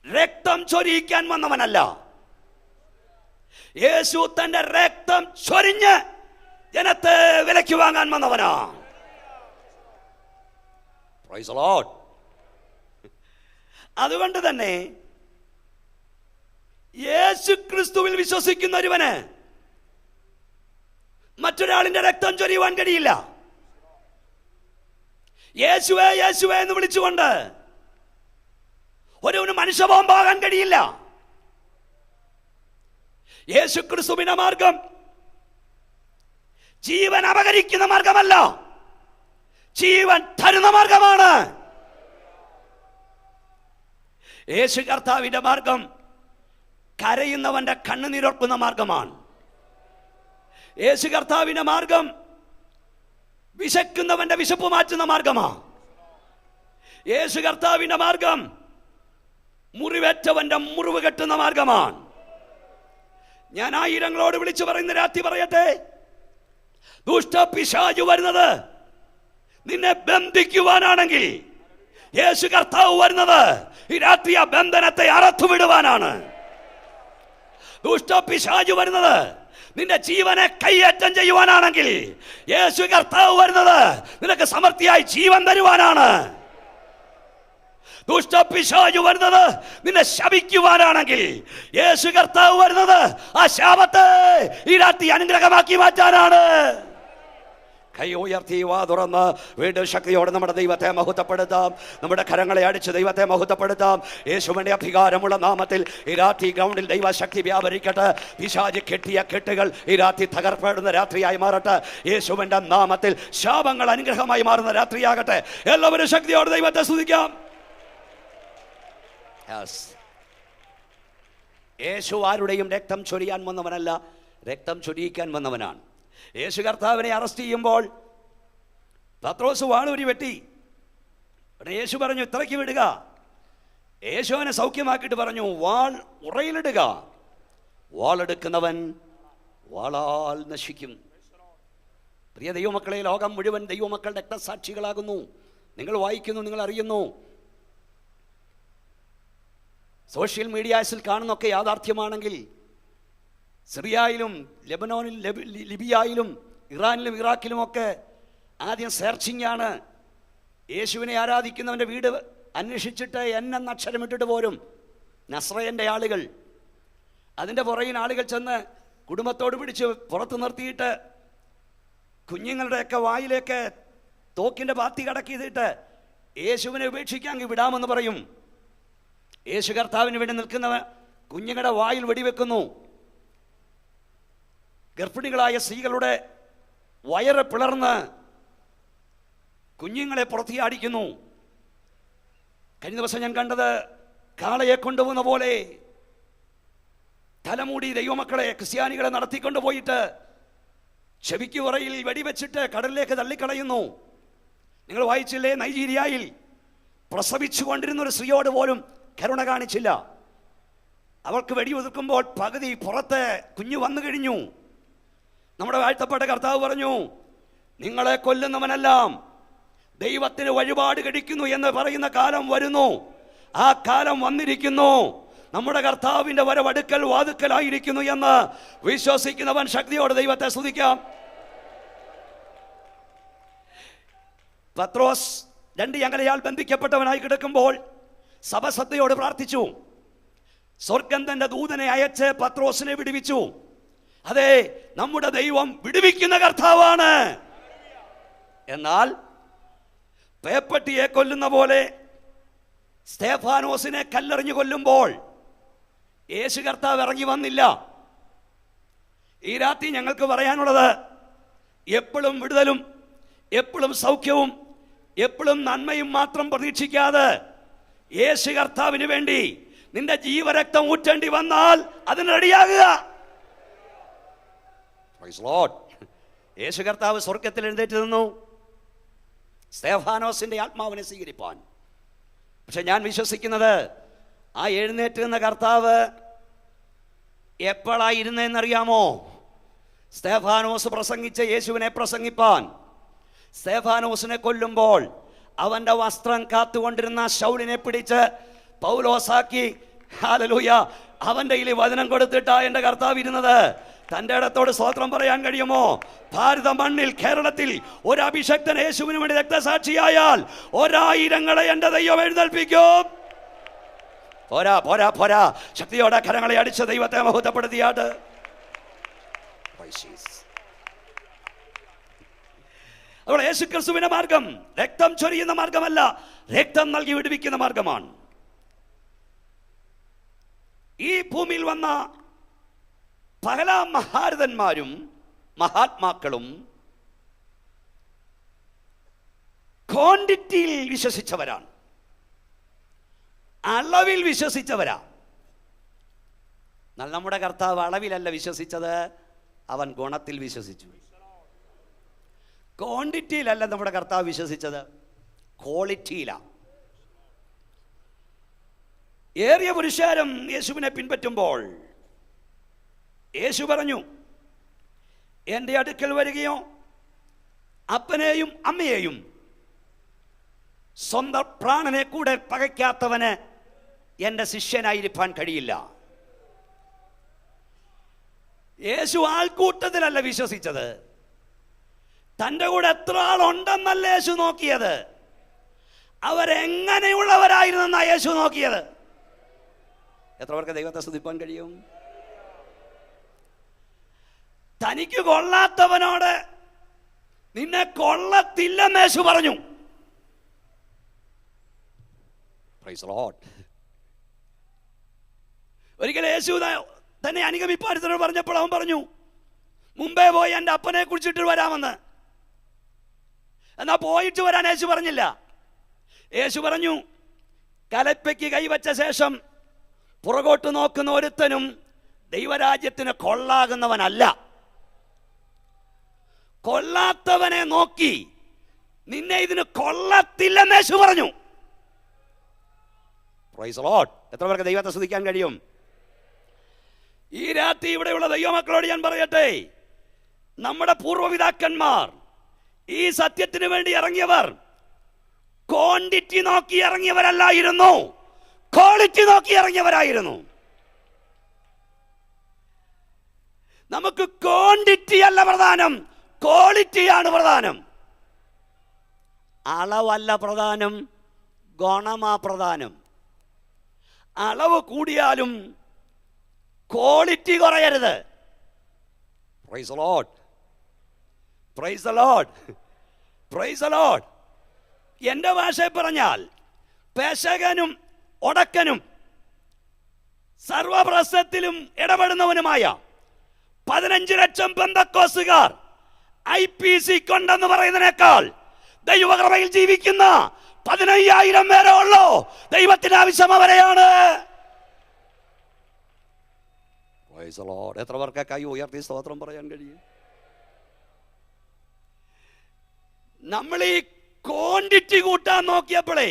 രക്തം ചൊരിയിക്കാൻ വന്നവനല്ല. യേശു തന്റെ രക്തം ചൊരിഞ്ഞ് ജനത്തെ വിലയ്ക്ക് വാങ്ങാൻ വന്നവനാ. Price the Lord. അതുകൊണ്ട് തന്നെ യേശു ക്രിസ്തുവിൽ വിശ്വസിക്കുന്ന ഒരുവന് മറ്റൊരാളിന്റെ രക്തം ചൊരിയുവാൻ കഴിയില്ല. യേശുവേ യേശുവേ എന്ന് വിളിച്ചുകൊണ്ട് ഒരുവന് മനുഷ്യബോംബാകാൻ കഴിയില്ല. യേശു ക്രിസ്തുവിന്റെ മാർഗം ജീവൻ അപഹരിക്കുന്ന മാർഗമല്ല, ജീവൻ തരുന്ന മാർഗമാണ്. യേശു കർത്താവിന്റെ മാർഗം കരയുന്നവന്റെ കണ്ണുനീരൊർക്കുന്ന മാർഗമാണ്. യേശു കർത്താവിന്റെ മാർഗം വിശക്കുന്നവന്റെ വിശപ്പ് മാറ്റുന്ന മാർഗമാണ്. യേശു കർത്താവിന്റെ മാർഗം മുറിവേറ്റവന്റെ മുറിവ് കെട്ടുന്ന മാർഗമാണ്. ഞാൻ ആയിരങ്ങളോട് വിളിച്ചു പറയുന്ന രാത്രി പറയട്ടെ, ദുഷ്ടപിശാചു വരുന്നത് നിന്നെ ബന്ധിക്കുവാനാണെങ്കിൽ യേശു കർത്താവ് വരുന്നത് ഈ രാത്രി ആ ബന്ധനത്തെ അറുത്തുവിടുവാനാണ്. ദുഷ്ടപിശാചു വരുന്നത് നിന്റെ ജീവനെ കൈയേറ്റം ചെയ്യുവാനാണെങ്കിൽ യേശു കർത്താവ് വരുന്നത് നിനക്ക് സമൃദ്ധിയായി ജീവൻ തരുവാനാണ്. ദുഷ്ടപിശാചു വരുന്നത് നിന്നെ ശപിക്കുവാനാണെങ്കിൽ യേശു കർത്താവ് വരുന്നത് ആ ശാപത്തെ ഈ രാത്രി അനുഗ്രഹമാക്കി മാറ്റാനാണ്. കൈ ഉയർത്തി വാ തുറന്ന് വീണ്ടും ശക്തിയോടെ നമ്മുടെ ദൈവത്തെ മഹത്വപ്പെടുത്താം. നമ്മുടെ കരങ്ങളെ അടിച്ച് ദൈവത്തെ മഹത്വപ്പെടുത്താം. യേശുവിന്റെ അധികാരമുള്ള നാമത്തിൽ ഈ രാത്രി ഗ്രൗണ്ടിൽ ദൈവശക്തി വ്യാപരിക്കട്ടെ. പിശാച് കെട്ടിയ കെട്ടുകൾ ഈ രാത്രി തകർപ്പെടുന്ന രാത്രിയായി മാറട്ടെ. യേശുവിന്റെ നാമത്തിൽ ശാപങ്ങൾ അനുഗ്രഹമായി മാറുന്ന രാത്രിയാകട്ടെ. എല്ലാവരും ശക്തിയോടെ ദൈവത്തെ സ്തുതിക്കാം. യേശു ആരുടെയും രക്തം ചൊരിയാൻ വന്നവനല്ല, രക്തം ചൊരിയിക്കാൻ വന്നവനാണ്. യേശു കർത്താവിനെ അറസ്റ്റ് ചെയ്യുമ്പോൾ പത്രോസ് വാളൂരി വെട്ടി. യേശു പറഞ്ഞു ഇത്രയ്ക്ക് വിടുക. യേശുവിനെ സൗഖ്യമാക്കിയിട്ട് പറഞ്ഞു വാൾ ഉറയിലിടുക. വാളെടുക്കുന്നവൻ വാളാൽ നശിക്കും. പ്രിയ ദൈവമക്കളെ, ലോകം മുഴുവൻ ദൈവമക്കൾ രക്തസാക്ഷികളാകുന്നു. നിങ്ങൾ വായിക്കുന്നു, നിങ്ങൾ അറിയുന്നു. സോഷ്യൽ മീഡിയാസിൽ കാണുന്നൊക്കെ യാഥാർത്ഥ്യമാണെങ്കിൽ സിറിയയിലും ലെബനോനിൽ ലിബിയയിലും ഇറാനിലും ഇറാഖിലുമൊക്കെ ആദ്യം സെർച്ചിങ് ആണ്. യേശുവിനെ ആരാധിക്കുന്നവൻ്റെ വീട് അന്വേഷിച്ചിട്ട് എന്നെന്ന അക്ഷരമിട്ടിട്ട് പോരും നസ്രയൻ്റെ ആളുകൾ. അതിൻ്റെ പുറകിൽ ആളുകൾ ചെന്ന് കുടുംബത്തോട് പിടിച്ച് പുറത്ത് നിർത്തിയിട്ട് കുഞ്ഞുങ്ങളുടെയൊക്കെ വായിലേക്ക് തോക്കിൻ്റെ ബാത്തി കടക്കിയിട്ട് യേശുവിനെ ഉപേക്ഷിക്കാൻ വിടാമെന്ന് പറയും. യേശു കർത്താവിന് വേണ്ടി നിൽക്കുന്ന കുഞ്ഞുങ്ങളുടെ വായിൽ വെടിവെക്കുന്നു. ഗർഭിണികളായ സ്ത്രീകളുടെ വയറ് പിളർന്ന് കുഞ്ഞുങ്ങളെ പുറത്തിയാടിക്കുന്നു. കഴിഞ്ഞ ദിവസം ഞാൻ കണ്ടത് കാളയെ കൊണ്ടുപോകുന്ന പോലെ തലമൂടി ദൈവമക്കളെ ക്രിസ്ത്യാനികളെ നടത്തിക്കൊണ്ടുപോയിട്ട് ചെവിക്ക് ഉറയിൽ വെടിവെച്ചിട്ട് കടലിലേക്ക് തള്ളിക്കളയുന്നു. നിങ്ങൾ വായിച്ചില്ലേ, നൈജീരിയയിൽ പ്രസവിച്ചു കൊണ്ടിരുന്ന ഒരു സ്ത്രീയോട് പോലും കരുണ കാണിച്ചില്ല. അവൾക്ക് വെടിയുതിർക്കുമ്പോൾ പകുതി പുറത്ത് കുഞ്ഞു വന്നു കഴിഞ്ഞു. നമ്മുടെ വാഴ്ത്തപ്പെട്ട കർത്താവ് പറഞ്ഞു, നിങ്ങളെ കൊല്ലുന്നവനെല്ലാം ദൈവത്തിന് വഴിപാട് കഴിക്കുന്നു എന്ന് പറയുന്ന കാലം വരുന്നു. ആ കാലം വന്നിരിക്കുന്നു. നമ്മുടെ കർത്താവിൻ്റെ വരവടുക്കൽ വാതുക്കലായിരിക്കുന്നു എന്ന് വിശ്വസിക്കുന്നവൻ ശക്തിയോടെ ദൈവത്തെ സ്തുതിക്കാം. പത്രോസ് 2 ചങ്ങലയാൽ ബന്ധിക്കപ്പെട്ടവനായി കിടക്കുമ്പോൾ സഭ ശ്രദ്ധയോട് പ്രാർത്ഥിച്ചു. സ്വർഗ്ഗം തന്റെ ദൂതനെ അയച്ച് പത്രോസിനെ വിടുവിച്ചു. അതെ, നമ്മുടെ ദൈവം വിടുവിക്കുന്ന കർത്താവാണ്. എന്നാൽ പേപ്പട്ടിയെ കൊല്ലുന്ന പോലെ സ്തേഫാനോസിനെ കല്ലെറിഞ്ഞു കൊല്ലുമ്പോൾ യേശു കർത്താവ് ഇറങ്ങി വന്നില്ല. ഈ രാത്രി ഞങ്ങൾക്ക് പറയാനുള്ളത്, എപ്പോഴും വിടുതലും എപ്പോഴും സൗഖ്യവും എപ്പോഴും നന്മയും മാത്രം പ്രതീക്ഷിക്കാതെ യേശു കർത്താവിന് വേണ്ടി നിന്റെ ജീവരക്തം ഊറ്റേണ്ടി വന്നാൽ അതിന് റെഡിയാകുക. യേശു കർത്താവ് സ്വർഗത്തിൽ എഴുന്നേറ്റ് നിന്നു സ്തെഫാനോസിന്റെ ആത്മാവിനെ സ്വീകരിപ്പാൻ. പക്ഷെ ഞാൻ വിശ്വസിക്കുന്നത് ആ എഴുന്നേറ്റ് നിന്ന കർത്താവ് എപ്പോഴായിരുന്നെന്നറിയാമോ? സ്തെഫാനോസ് പ്രസംഗിച്ച യേശുവിനെ പ്രസംഗിപ്പാൻ. സ്തെഫാനോസിനെ കൊല്ലുമ്പോൾ അവന്റെ വസ്ത്രം കാത്തുകൊണ്ടിരുന്ന ശൗലിനെ പിടിച്ച് പൗലോസാക്കി, ഹല്ലേലൂയ, അവന്റെ കയ്യിൽ വചനം കൊടുത്തിട്ടാ എൻ്റെ കർത്താവ് ഇരുന്നത്. തൻ്റെ ഇടത്തോട് സ്തോത്രം പറയാൻ കഴിയുമോ? ഭാരത മണ്ണിൽ, കേരളത്തിൽ ഒരു അഭിഷക്തൻ യേശുവിന് വേണ്ടി രക്തസാക്ഷിയായാൽ 1000 എൻ്റെ ദൈവം എഴുന്നേൽപ്പിക്കും. പോരാ പോരാ പോരാ, ശക്തിയോടെ കരങ്ങളെ അടിച്ച് ദൈവത്തെ മഹത്വപ്പെടുത്തിയാട്ട്. അതുകൊണ്ട് യേശു ക്രിസ്തുവിന്റെ മാർഗം രക്തം ചൊരിയുന്ന മാർഗമല്ല, രക്തം നൽകി വിടുവിക്കുന്ന മാർഗമാണ്. ഈ ഭൂമിയിൽ വന്ന പല മഹാരഥന്മാരും മഹാത്മാക്കളും ക്വാണ്ടിറ്റിയിൽ വിശ്വസിച്ചവരാണ്, അളവിൽ വിശ്വസിച്ചവരാ. എന്നാൽ നമ്മുടെ കർത്താവ് അളവിലല്ല വിശ്വസിച്ചത്, അവൻ ഗുണത്തിൽ വിശ്വസിച്ചു. ക്വാണ്ടിറ്റിയിലല്ല നമ്മുടെ കർത്താവ് വിശ്വസിച്ചത്, ക്വാളിറ്റിയിലാണ്. ഏറിയ പുരുഷാരം യേശുവിനെ പിൻപറ്റുമ്പോൾ യേശു പറഞ്ഞു, എൻ്റെ അടുക്കൽ വരികയോ അപ്പനെയും അമ്മയെയും സ്വന്തം പ്രാണനെ കൂടെ പകയ്ക്കാത്തവന് എൻ്റെ ശിഷ്യനായിരിക്കാൻ കഴിയില്ല. യേശു ആൾക്കൂട്ടത്തിലല്ല വിശ്വസിച്ചത്, തൻ്റെ കൂടെ എത്ര ആളുണ്ടെന്നല്ല യേശു നോക്കിയത്, അവരെങ്ങനെയുള്ളവരായിരുന്നെന്നാണ് യേശു നോക്കിയത്. എത്ര പേർക്ക് ദൈവത്തെ സ്തുതിപ്പാൻ കഴിയും? തനിക്ക് കൊള്ളാത്തവനോട് നിന്നെ കൊള്ളത്തില്ലെന്ന് യേശു പറഞ്ഞു. Price the Lord. ഒരിക്കൽ യേശു തന്നെ അനുഗമിപ്പാൻ പറഞ്ഞപ്പോൾ അവൻ പറഞ്ഞു, മുമ്പേ പോയി എൻ്റെ അപ്പനെ കുറിച്ചിട്ട് വരാമെന്ന്. എന്നാ പോയിട്ട് വരാൻ യേശു പറഞ്ഞില്ല. യേശു പറഞ്ഞു, കലപ്പയ്ക്ക് കൈവച്ച ശേഷം പുറകോട്ട് നോക്കുന്ന ഒരുത്തനും ദൈവരാജ്യത്തിന് കൊള്ളാകുന്നവനല്ല. കൊള്ളാത്തവനെ നോക്കി നിന്നെ ഇതിന് കൊള്ളത്തില്ലെന്ന് യേശു പറഞ്ഞു. Price the Lord. എത്ര പേർക്ക് ദൈവത്തെ സ്തുതിക്കാൻ കഴിയും? ഈ രാത്രി ഇവിടെയുള്ള ദൈവമക്കളോട് ഞാൻ പറയട്ടെ, നമ്മുടെ പൂർവ്വപിതാക്കന്മാർ ഈ സത്യത്തിന് വേണ്ടി ഇറങ്ങിയവർ ക്വാണ്ടിറ്റി നോക്കി ഇറങ്ങിയവരല്ലായിരുന്നു, ക്വാളിറ്റി നോക്കി ഇറങ്ങിയവരായിരുന്നു. നമുക്ക് ക്വാണ്ടിറ്റി അല്ല പ്രധാനം, ക്വാളിറ്റിയാണ് പ്രധാനം. അളവല്ല പ്രധാനം, ഗുണമാ പ്രധാനം. അളവ് കൂടിയാലും ക്വാളിറ്റി കുറയരുത്. Praise the Lord, praise the Lord, praise the Lord. എൻ്റെ ഭാഷയിൽ പറഞ്ഞാൽ പേശകനും ഒടക്കനും സർവപ്രശ്നത്തിലും ഇടപെടുന്നവനുമായ 15 ലക്ഷം പെന്തക്കോസ്തുകാർ IPC കൊണ്ടെന്ന് പറയുന്നതിനേക്കാൾ ദൈവകൃപയിൽ ജീവിക്കുന്ന 15,000 പേരേ ഉള്ളൂ. ദൈവത്തിന് ആവശ്യം അവരെയാണ്. എത്ര പേർക്ക് കൈ ഉയർത്തി സ്തോത്രം പറയാൻ കഴിയും? നമ്മൾ ഈ ക്വാണ്ടിറ്റി കൂട്ടാൻ നോക്കിയപ്പോഴേ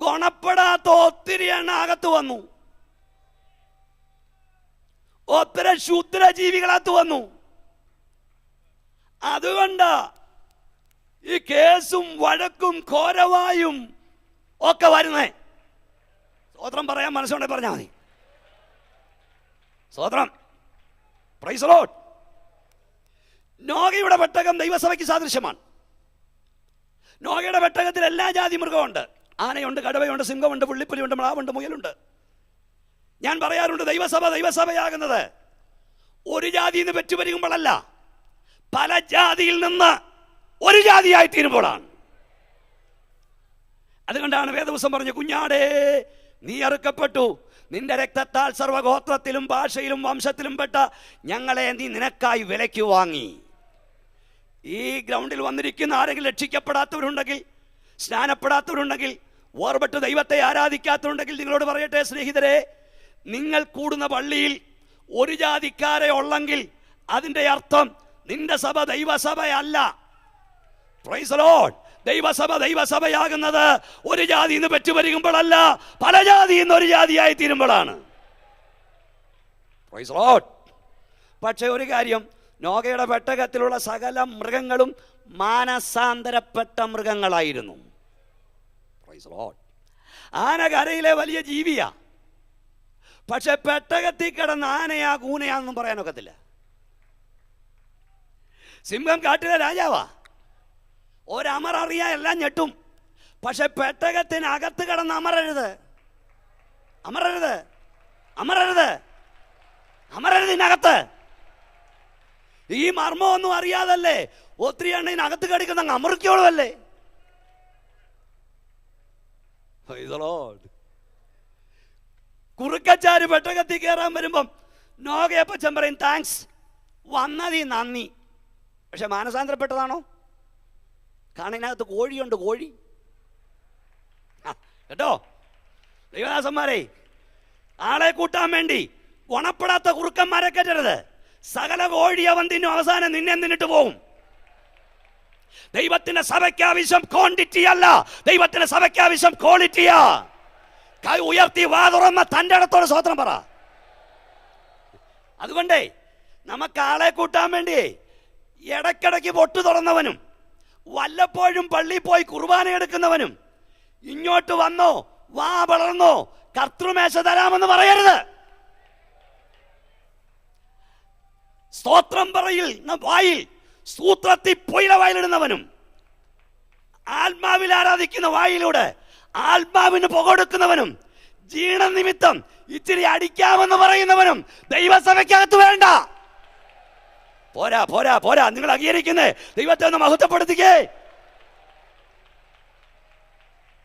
ഗുണപ്പെടാത്ത ഒത്തിരി എണ്ണ അകത്ത് വന്നു, ഒത്തിരി ക്ഷുദ്ര ജീവികളകത്ത് വന്നു. അതുകൊണ്ട് ഈ കേസും വഴക്കും ഘോരവായും ഒക്കെ വരുന്നേ. സ്തോത്രം പറയാൻ മനസ്സുകൊണ്ടേ പറഞ്ഞാൽ മതി. സ്തോത്രം, പ്രൈസ് ദി ലോർഡ്. നോഹയുടെ പെട്ടകം ദൈവസഭയ്ക്ക് സാദൃശ്യമാണ്. നോഹയുടെ പെട്ടകത്തിൽ എല്ലാ ജാതി മൃഗമുണ്ട്. ആനയുണ്ട്, കടുവയുണ്ട്, സിംഹമുണ്ട്, പുള്ളിപ്പുലിയുണ്ട്, മ്ലാവുണ്ട്, മുയലുണ്ട്. ഞാൻ പറയാറുണ്ട്, ദൈവസഭയാകുന്നത് ഒരു ജാതിയിൽ നിന്ന് പെറ്റുപരികുമ്പോഴല്ല, പല ജാതിയിൽ നിന്ന് ഒരു ജാതിയായി തീരുമ്പോഴാണ്. അതുകൊണ്ടാണ് വേദപുസ്തകം പറഞ്ഞു, കുഞ്ഞാടേ നീ അറുക്കപ്പെട്ടു, നിന്റെ രക്തത്താൽ സർവഗോത്രത്തിലും ഭാഷയിലും വംശത്തിലും പെട്ട ഞങ്ങളെ നീ നിനക്കായി വിലയ്ക്ക് വാങ്ങി. ഈ ഗ്രൗണ്ടിൽ വന്നിരിക്കുന്ന ആരെങ്കിലും രക്ഷിക്കപ്പെടാത്തവരുണ്ടെങ്കിൽ, സ്നാനപ്പെടാത്തവരുണ്ടെങ്കിൽ, ഓർബട്ട് ദൈവത്തെ ആരാധിക്കാത്തവരുണ്ടെങ്കിൽ നിങ്ങളോട് പറയട്ടെ സ്നേഹിതരെ, നിങ്ങൾ കൂടുന്ന പള്ളിയിൽ ഒരു ജാതിക്കാരെ ഉള്ളെങ്കിൽ അതിൻ്റെ അർത്ഥം നിന്റെ സഭ ദൈവസഭയല്ല. Praise the Lord. ദൈവസഭയാകുന്നത് ഒരു ജാതി നിന്ന് പെറ്റുപരികുമ്പോഴല്ല, പല ജാതിയിൽ നിന്ന് ഒരു ജാതിയായി തീരുമ്പോഴാണ്. Praise the Lord. പക്ഷേ ഒരു കാര്യം, നോഹയുടെ പെട്ടകത്തിലുള്ള സകല മൃഗങ്ങളും മാനസാന്തരപ്പെട്ട മൃഗങ്ങളായിരുന്നു. Praise the Lord. ആന കരയിലെ വലിയ ജീവിയാ, പക്ഷെ പെട്ടകത്തിൽ കിടന്ന ആനയാ കൂനയാന്നും പറയാനൊക്കത്തില്ല. സിംഹം കാട്ടിലെ രാജാവാ, ഒരമർ അറിയാ എല്ലാം ഞെട്ടും. പക്ഷെ പെട്ടകത്തിനകത്ത് കിടന്ന് അമരരുത്, അമരരുത്, അമരരുത്, അമരരുത്. ഇതിനകത്ത് ഈ മർമ്മമൊന്നും അറിയാതല്ലേ ഒത്തിരി എണ്ണയിനകത്ത് കടിക്കുന്ന അമർക്കോളുമല്ലേ. കുറുക്കച്ചാര് പെട്ടകത്തിൽ കയറാൻ വരുമ്പം നോഹയപ്പച്ചൻ പറയും താങ്ക്സ്, വന്നതീ നന്ദി. പക്ഷെ മാനസാന്തരപ്പെട്ടതാണോ? കാണതിനകത്ത് കോഴിയുണ്ട്, കോഴി. കേട്ടോ ദൈവദാസന്മാരെ, ആളെ കൂട്ടാൻ വേണ്ടി ഗുണപ്പെടാത്ത കുറുക്കന്മാരെ കയറ്റരുത്. സകല കോഴി അവൻ തിന്നും, അവസാനം നിന്നെ തിന്നിട്ട് പോകും. ദൈവത്തിന്റെ സഭയ്ക്ക് ആവശ്യം ക്വാണ്ടിറ്റി അല്ല, ദൈവത്തിന്റെ സഭയ്ക്ക് ആവശ്യം ക്വാളിറ്റിയാ. കൈ ഉയർത്തി വാ തുറന്ന തൻ്റെ ഇടത്തോട് സ്വതന്ത്രം പറ. അതുകൊണ്ടേ നമുക്ക് ആളെ കൂട്ടാൻ വേണ്ടി ഇടയ്ക്കിടയ്ക്ക് പൊട്ടു തുറന്നവനും വല്ലപ്പോഴും പള്ളിയിൽ പോയി കുർബാന എടുക്കുന്നവനും ഇങ്ങോട്ട് വന്നോ വാ വളർന്നോ കർത്തൃമേശ തരാമെന്ന് പറയരുത്. സ്തോത്രം പറയിൽ വായിൽ സൂത്രത്തിൽ പൊയില വായിലിടുന്നവനും ആത്മാവിൽ ആരാധിക്കുന്ന വായിലൂടെ ആത്മാവിന് പുകെടുക്കുന്നവനും ജീണനിമിത്തം ഇച്ചിരി അടിക്കാമെന്ന് പറയുന്നവനും ദൈവസഭയ്ക്കകത്ത് വേണ്ട. പോരാ പോരാ പോരാ. നിങ്ങൾ അംഗീകരിക്കുന്നേ ദൈവത്തെ ഒന്ന് മഹത്വപ്പെടുത്തിക്കേ.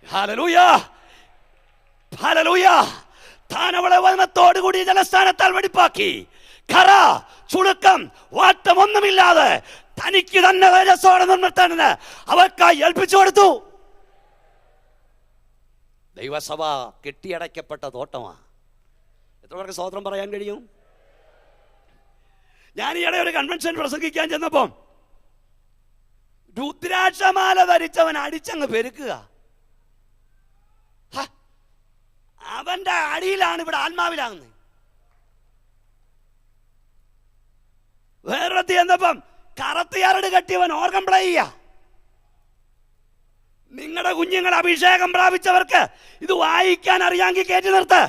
Hallelujah, hallelujah. താൻ അവളെ വചനത്തോടുകൂടി ജലസ്ഥാനത്താൽ വെടിപ്പാക്കി, ഖറ ചുളുക്കം വാട്ടമൊന്നുമില്ലാതെ തനിക്ക് തന്നെ തേജസ്സോടെ നിർത്താൻ അവർക്കായി ഏൽപ്പിച്ചു കൊടുത്തു. ദൈവസഭ കെട്ടിയടയ്ക്കപ്പെട്ട തോട്ടമാണ്. എത്ര പേർക്ക് സ്തോത്രം പറയാൻ കഴിയും? ഞാൻ ഈയിടെ ഒരു കൺവെൻഷൻ പ്രസംഗിക്കാൻ ചെന്നപ്പം രുദ്രാക്ഷമാല ധരിച്ചവൻ അടിച്ചങ്ങ് പെരുക്കുക. അവന്റെ അടിയിലാണ് ഇവിടെ ആത്മാവിലാകുന്നത്. വേറൊരുത്തി എന്നപ്പം കറത്തിയാറട് കെട്ടിയവൻ ഓർഗൻ പ്ലേ ചെയ്യ. നിങ്ങളുടെ കുഞ്ഞുങ്ങൾ അഭിഷേകം പ്രാപിച്ചവർക്ക് ഇത് വായിക്കാൻ അറിയാമെങ്കിൽ കയറ്റി നിർത്ത്.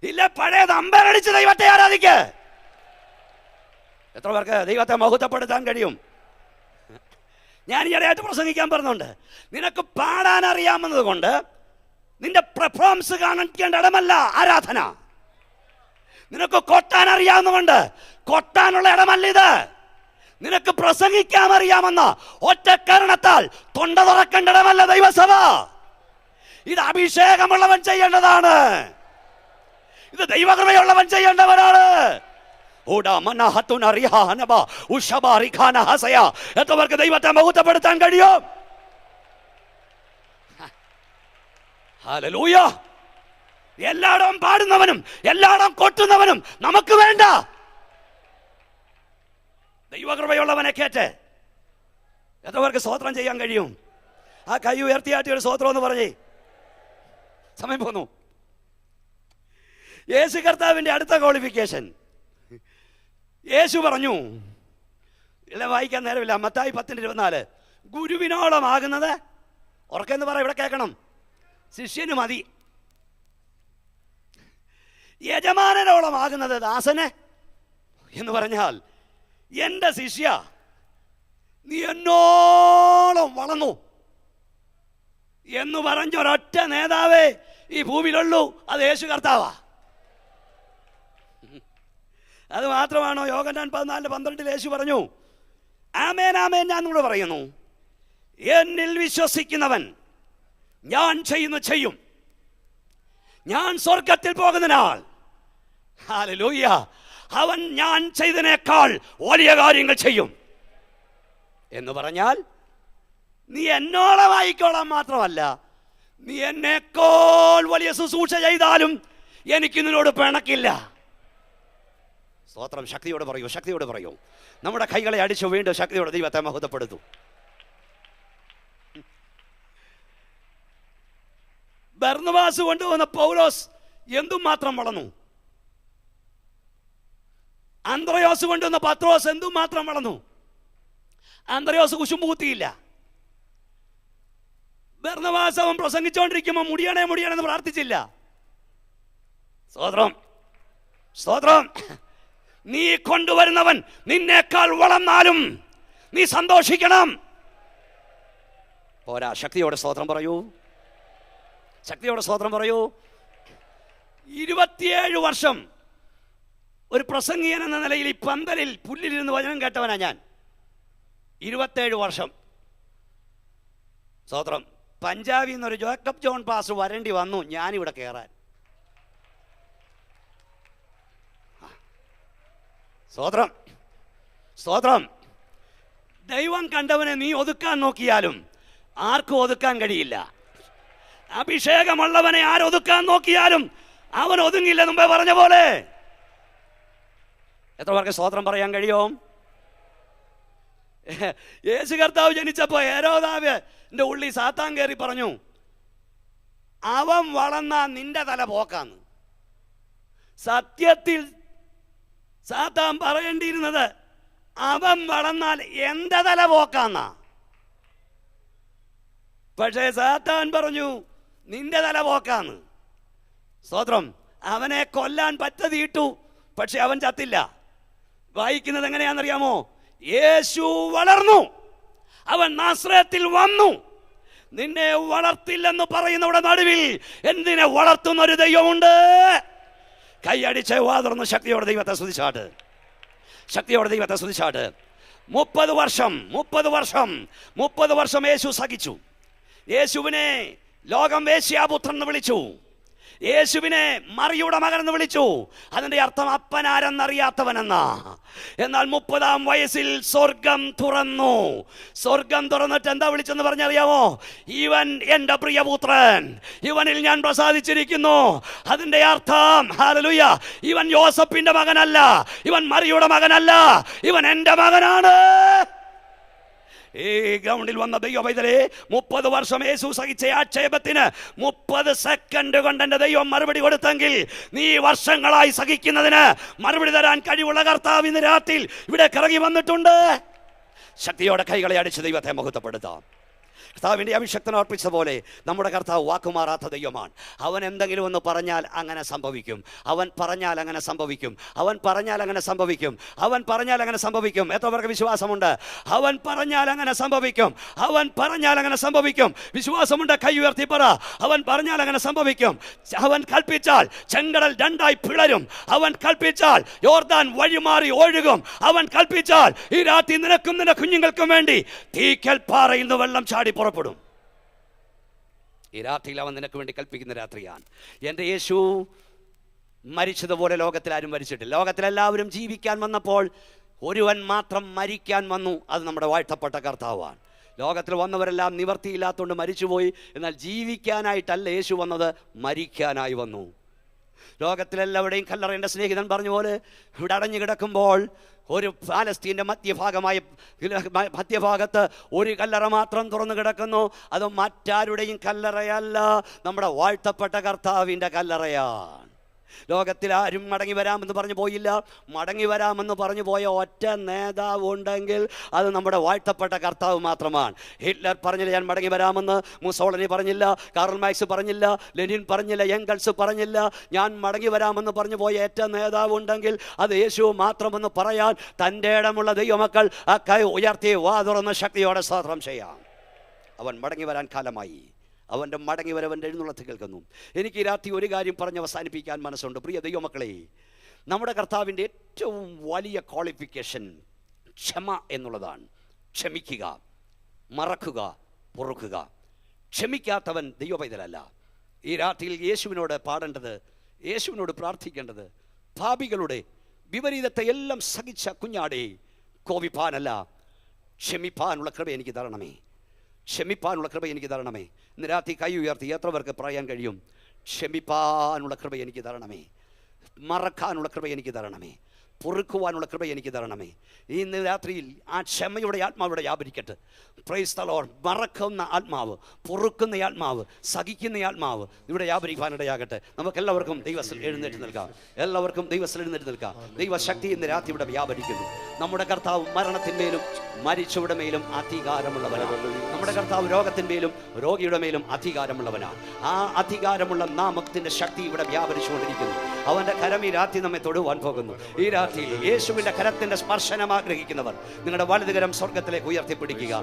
ഇല്ല പഴയത് അമ്പരടിച്ച് ദൈവത്തെ ആരാധിക്ക്. എത്ര പേർക്ക് ദൈവത്തെ മഹത്വപ്പെടുത്താൻ കഴിയും? ഞാൻ ഈയിടെയായിട്ട് പ്രസംഗിക്കാൻ പറഞ്ഞുണ്ട്, നിനക്ക് പാടാൻ അറിയാമെന്നത് കൊണ്ട് നിന്റെ പെർഫോമൻസ് കാണിക്കേണ്ട ഇടമല്ല ആരാധന. നിനക്ക് കൊട്ടാൻ അറിയാവുന്നതുകൊണ്ട് കൊട്ടാനുള്ള ഇടമല്ല ഇത്. നിനക്ക് പ്രസംഗിക്കാൻ അറിയാമെന്ന ഒറ്റ കാരണത്താൽ തൊണ്ട തുറക്കേണ്ട ഇടമല്ല ദൈവസഭ. ഇത് അഭിഷേകമുള്ളവൻ ചെയ്യേണ്ടതാണ്. ഇത് ദൈവകൃപയുള്ളവൻ ചെയ്യേണ്ടവരാണ്. എത്രവർക്ക് ദൈവത്തെ മഹത്വപ്പെടുത്താൻ കഴിയും? ഹല്ലേലൂയ. എല്ലായിടവും പാടുന്നവനും എല്ലായിടവും കൊട്ടുന്നവനും നമുക്ക് വേണ്ട. ദൈവകൃപയുള്ളവനെ കേറ്റ്. എത്രവർക്ക് സ്തോത്രം ചെയ്യാൻ കഴിയും? ആ കൈ ഉയർത്തിയാട്ടി ഒരു സ്തോത്രം എന്ന് പറഞ്ഞേ. സമയം പോന്നു. യേശു കർത്താവിന്റെ അടുത്ത ക്വാളിഫിക്കേഷൻ യേശു പറഞ്ഞു, ഇല്ല വായിക്കാൻ നേരമില്ല, മത്തായി 10:24, ഗുരുവിനോളം ആകുന്നത് ഉറക്കെന്ന് പറ, ഇവിടെ കേൾക്കണം, ശിഷ്യന് മതി. യജമാനനോളം ആകുന്നത് ദാസന് എന്ന് പറഞ്ഞാൽ, എൻ്റെ ശിഷ്യ നീ എന്നോളം വളർന്നു എന്ന് പറഞ്ഞൊരൊറ്റ നേതാവേ ഈ ഭൂമിയിലുള്ളൂ, അത് യേശു കർത്താവാ. അത് മാത്രമാണോ? യോഹന്നാൻ 14:12 യേശു പറഞ്ഞു, ആമേൻ ആമേൻ ഞാൻ നിങ്ങളോട് പറയുന്നു, എന്നിൽ വിശ്വസിക്കുന്നവൻ ഞാൻ ചെയ്യുന്നു ചെയ്യും, ഞാൻ സ്വർഗത്തിൽ പോകുന്നതിനാൽ ഹല്ലേലൂയ അവൻ ഞാൻ ചെയ്തതിനേക്കാൾ വലിയ കാര്യങ്ങൾ ചെയ്യും എന്ന് പറഞ്ഞാൽ, നീ എന്നോളം ആയിക്കോളാൻ മാത്രമല്ല, നീ എന്നേക്കാൾ വലിയ ശുശ്രൂഷ ചെയ്താലും എനിക്ക് നിന്നോട് പിണക്കില്ല. സ്തോത്രം. ശക്തിയോട് പറയൂ, ശക്തിയോട് പറയൂ. നമ്മുടെ കൈകളെ അടിച്ചു വീണ്ടും ശക്തിയോടെ ദൈവത്തെ മഹത്വപ്പെടുത്തു. ബർന്നബാസ് കൊണ്ടുവന്ന പൗലോസ് എന്തും മാത്രം വളർന്നു. അന്ത്രയോസ് കൊണ്ടുവന്ന പത്രോസ് എന്തും മാത്രം വളർന്നു. അന്ത്രയോസ് കുശുമ്പ് കുത്തിയില്ല. ബർന്നബാസ് അവൻ പ്രസംഗിച്ചുകൊണ്ടിരിക്കുമ്പോൾ മുടിയണേന്ന് പ്രാർത്ഥിച്ചില്ല. സ്തോത്രം, സ്തോത്രം. നീ കൊണ്ടുവരുന്നവൻ നിന്നേക്കാൾ വളർന്നാലും നീ സന്തോഷിക്കണം. പോരാ, ശക്തിയോടെ സ്തോത്രം പറയൂ, ശക്തിയോടെ സ്തോത്രം പറയൂ. 27 വർഷം ഒരു പ്രസംഗിയൻ എന്ന നിലയിൽ ഈ പന്തലിൽ പുല്ലിലിരുന്ന് വചനം കേട്ടവനാ ഞാൻ. 27 വർഷം. സ്തോത്രം. പഞ്ചാബിൽ നിന്നൊരു ജോക്കബ് ജോൺ പാസ്റ്റർ വരേണ്ടി വന്നു ഞാനിവിടെ കയറാൻ. സ്തോത്രം, സ്തോത്രം. ദൈവം കണ്ടവനെ നീ ഒതുക്കാൻ നോക്കിയാലും ആർക്കും ഒതുക്കാൻ കഴിയില്ല. അഭിഷേകമുള്ളവനെ ആരൊതുക്കാൻ നോക്കിയാലും അവൻ ഒതുങ്ങില്ല. മുമ്പേ പറഞ്ഞ പോലെ എത്ര പേർക്ക് സ്തോത്രം പറയാൻ കഴിയും? യേശു കർത്താവ് ജനിച്ചപ്പോൾ ഹെരോദാവിന്റെ ഉള്ളിൽ സാത്താൻ കയറി പറഞ്ഞു, അവൻ വളർന്നാ നിന്റെ തല പോക്കാന്ന്. സത്യത്തിൽ സാത്താൻ പറയേണ്ടിയിരുന്നത് അവൻ വളർന്നാൽ എന്റെ തല പോക്കാന്നാ. പക്ഷേ സാത്താൻ പറഞ്ഞു നിന്റെ തല പോക്കാന്ന്. സ്തോത്രം. അവനെ കൊല്ലാൻ പദ്ധതിയിട്ടു, പക്ഷെ അവൻ ചത്തില്ല. വായിക്കുന്നത് എങ്ങനെയാണെന്നറിയാമോ? യേശു വളർന്നു, അവൻ നാസറേത്തിൽ വന്നു. നിന്നെ വളർത്തില്ലെന്ന് പറയുന്നവിടെ നടുവിൽ എന്തിനെ വളർത്തുന്ന ഒരു ദൈവമുണ്ട്. കൈയടിച്ച് വാതുറന്ന് ശക്തിയോടെ ദൈവത്തെ സ്തുതിച്ചാട്ട്, ശക്തിയോടെ ദൈവത്തെ സ്തുതിച്ചാട്ട്. 30 വർഷം യേശു സഹിച്ചു. യേശുവിനെ ലോകം വേശ്യാപുത്രൻ എന്ന് വിളിച്ചു. യേശുവിനെ മറിയുടെ മകൻ എന്ന് വിളിച്ചു. അതിന്റെ അർത്ഥം അപ്പനാരെന്നറിയാത്തവനെന്നാ. എന്നാൽ 30-ാം വയസ്സിൽ സ്വർഗം തുറന്നു. സ്വർഗം തുറന്നിട്ട് എന്താ വിളിച്ചെന്ന് പറഞ്ഞറിയാമോ? ഇവൻ എൻ്റെ പ്രിയപുത്രൻ, ഇവനിൽ ഞാൻ പ്രസാദിച്ചിരിക്കുന്നു. അതിന്റെ അർത്ഥം ഹല്ലേലൂയ, ഇവൻ യോസഫിന്റെ മകനല്ല, ഇവൻ മറിയുടെ മകനല്ല, ഇവൻ എൻ്റെ മകനാണ്. ഈ ഗ്രൗണ്ടിൽ വന്ന ദൈവ പൈതലേ, 30 വർഷം യേശു സഹിച്ച ആക്ഷേപത്തിന് 30 സെക്കൻഡ് കൊണ്ട് എൻ്റെ ദൈവം മറുപടി കൊടുത്തെങ്കിൽ നീ വർഷങ്ങളായി സഹിക്കുന്നതിന് മറുപടി തരാൻ കഴിവുള്ള കർത്താവ് ഇന്ന് രാത്രിയിൽ ഇവിടെ ഇറങ്ങി വന്നിട്ടുണ്ട്. ശക്തിയോടെ കൈകളെ അടിച്ച് ദൈവത്തെ മഹത്വപ്പെടുത്താം. കർത്താവിൻ്റെ അഭിഷക്തനെ അർപ്പിച്ച പോലെ നമ്മുടെ കർത്താവ് വാക്കുമാറാത്ത ദൈവമാണ്. അവൻ എന്തെങ്കിലും ഒന്ന് പറഞ്ഞാൽ അങ്ങനെ സംഭവിക്കും. അവൻ പറഞ്ഞാൽ അങ്ങനെ സംഭവിക്കും. അവൻ പറഞ്ഞാൽ അങ്ങനെ സംഭവിക്കും. അവൻ പറഞ്ഞാൽ അങ്ങനെ സംഭവിക്കും. എത്ര പേർക്ക് വിശ്വാസമുണ്ട്? അവൻ പറഞ്ഞാൽ അങ്ങനെ സംഭവിക്കും. അവൻ പറഞ്ഞാൽ അങ്ങനെ സംഭവിക്കും. വിശ്വാസമുണ്ട്? കൈ ഉയർത്തി പറ, അവൻ പറഞ്ഞാൽ അങ്ങനെ സംഭവിക്കും. അവൻ കൽപ്പിച്ചാൽ ചെങ്കടൽ രണ്ടായി പിളരും. അവൻ കൽപ്പിച്ചാൽ യോർദാൻ വഴിമാറി ഒഴുകും. അവൻ കൽപ്പിച്ചാൽ ഈ രാത്രി നിനക്കും നിന്റെ കുഞ്ഞുങ്ങൾക്കും വേണ്ടി തീക്കൽ പാറയിൽ നിന്ന് വെള്ളം ചാടി പുറപ്പെടും. ഈ രാത്രിയിൽ അവൻ നിനക്ക് വേണ്ടി കൽപ്പിക്കുന്ന രാത്രിയാണ്. എൻ്റെ യേശു മരിച്ചതുപോലെ ലോകത്തിൽ ആരും മരിച്ചിട്ടില്ല. ലോകത്തിലെല്ലാവരും ജീവിക്കാൻ വന്നപ്പോൾ ഒരുവൻ മാത്രം മരിക്കാൻ വന്നു. അത് നമ്മുടെ വാഴ്ത്തപ്പെട്ട കർത്താവാണ്. ലോകത്തിൽ വന്നവരെല്ലാം നിവർത്തിയില്ലാത്തതുകൊണ്ട് മരിച്ചുപോയി. എന്നാൽ ജീവിക്കാനായിട്ടല്ല യേശു വന്നത്, മരിക്കാനായി വന്നു. ലോകത്തിലെല്ലാവരുടെയും കല്ലറ. എൻ്റെ സ്നേഹിതൻ പറഞ്ഞ പോലെ ഇവിടെ അടഞ്ഞു കിടക്കുമ്പോൾ ഒരു പാലസ്തീൻ്റെ മധ്യഭാഗത്ത് ഒരു കല്ലറ മാത്രം തുറന്നു കിടക്കുന്നു. അത് മറ്റാരുടെയും കല്ലറയല്ല, നമ്മുടെ വാഴ്ത്തപ്പെട്ട കർത്താവിൻ്റെ കല്ലറയാണ്. ലോകത്തിൽ ആരും മടങ്ങി വരാമെന്ന് പറഞ്ഞു പോയില്ല. മടങ്ങി വരാമെന്ന് പറഞ്ഞു പോയ ഒറ്റ നേതാവ് ഉണ്ടെങ്കിൽ അത് നമ്മുടെ വാഴ്ത്തപ്പെട്ട കർത്താവ് മാത്രമാണ്. ഹിറ്റ്ലർ പറഞ്ഞില്ല ഞാൻ മടങ്ങി വരാമെന്ന്. മുസോളിനി പറഞ്ഞില്ല, കാർൽ മാർക്സ് പറഞ്ഞില്ല, ലെനിൻ പറഞ്ഞില്ല, എംഗൽസ് പറഞ്ഞില്ല. ഞാൻ മടങ്ങി വരാമെന്ന് പറഞ്ഞു പോയ ഏറ്റ നേതാവ് ഉണ്ടെങ്കിൽ അത് യേശു മാത്രമെന്ന് പറയാൻ തൻ്റെ ഇടമുള്ള ദൈവമക്കൾ ആ കൈ ഉയർത്തി വാ തുറന്ന് ശക്തിയോടെ സ്തോത്രം ചെയ്യാം. അവൻ മടങ്ങി വരാൻ കാലമായി. അവൻ്റെ മടങ്ങി വരവൻ്റെ എഴുന്നള്ളത്ത് കേൾക്കുന്നു. എനിക്ക് ഈ രാത്രി ഒരു കാര്യം പറഞ്ഞ് അവസാനിപ്പിക്കാൻ മനസ്സുണ്ട്. പ്രിയ ദൈവമക്കളെ, നമ്മുടെ കർത്താവിൻ്റെ ഏറ്റവും വലിയ ക്വാളിഫിക്കേഷൻ ക്ഷമ എന്നുള്ളതാണ്. ക്ഷമിക്കുക, മറക്കുക, പൊറുക്കുക. ക്ഷമിക്കാത്തവൻ ദൈവപൈതലല്ല. ഈ രാത്രിയിൽ യേശുവിനോട് പാടേണ്ടത്, യേശുവിനോട് പ്രാർത്ഥിക്കേണ്ടത്, പാപികളുടെ വിപരീതത്തെ എല്ലാം സഹിച്ച കുഞ്ഞാടേ, കോപിപ്പാനല്ല, ക്ഷമിപ്പാനുള്ള കൃപ എനിക്ക് തരണമേ, ക്ഷമിപ്പാനുള്ള കൃപ എനിക്ക് തരണമേ. ഇന്ന് രാത്രി കൈ ഉയർത്തി എത്ര പേർക്ക് പറയാൻ കഴിയും? ക്ഷമിപ്പാനുള്ള കൃപ എനിക്ക് തരണമേ, മറക്കാനുള്ള കൃപ എനിക്ക് തരണമേ, പൊറുക്കുവാനുള്ള കൃപ എനിക്ക് തരണമേ. ഇന്ന് രാത്രിയിൽ ആ ക്ഷമയുടെ ആത്മാവിടെ വ്യാപരിക്കട്ടെ. Praise the Lord. മറക്കുന്ന ആത്മാവ്, പൊറുക്കുന്ന ആത്മാവ്, സഹിക്കുന്ന ആത്മാവ് ഇവിടെ വ്യാപരിക്കാനിടയാകട്ടെ. നമുക്കെല്ലാവർക്കും ദൈവത്തിൽ എഴുന്നേറ്റ് നിൽക്കാം. എല്ലാവർക്കും ദൈവത്തിൽ എഴുന്നേറ്റ് നിൽക്കാം. ദൈവശക്തി ഇന്ന് രാത്രി ഇവിടെ വ്യാപരിക്കുന്നു. നമ്മുടെ കർത്താവ് മരണത്തിന്മേലും മരിച്ചവരുടെ മേലും അധികാരമുള്ളവനാണ്. നമ്മുടെ കർത്താവ് രോഗത്തിന്മേലും രോഗിയുടെ മേലും അധികാരമുള്ളവനാണ്. ആ അധികാരമുള്ള നാമത്തിന്റെ ശക്തി ഇവിടെ വ്യാപരിച്ചുകൊണ്ടിരിക്കുന്നു. അവന്റെ കരം ഈ രാത്രി നമ്മെ തൊടുവാൻ പോകുന്നു. ഈ രാത്രിയിൽ യേശുവിന്റെ കരത്തിന്റെ സ്പർശനം ആഗ്രഹിക്കുന്നവർ നിങ്ങളുടെ വലതുകരം സ്വർഗത്തിലേക്ക് ഉയർത്തിപ്പിടിക്കുക.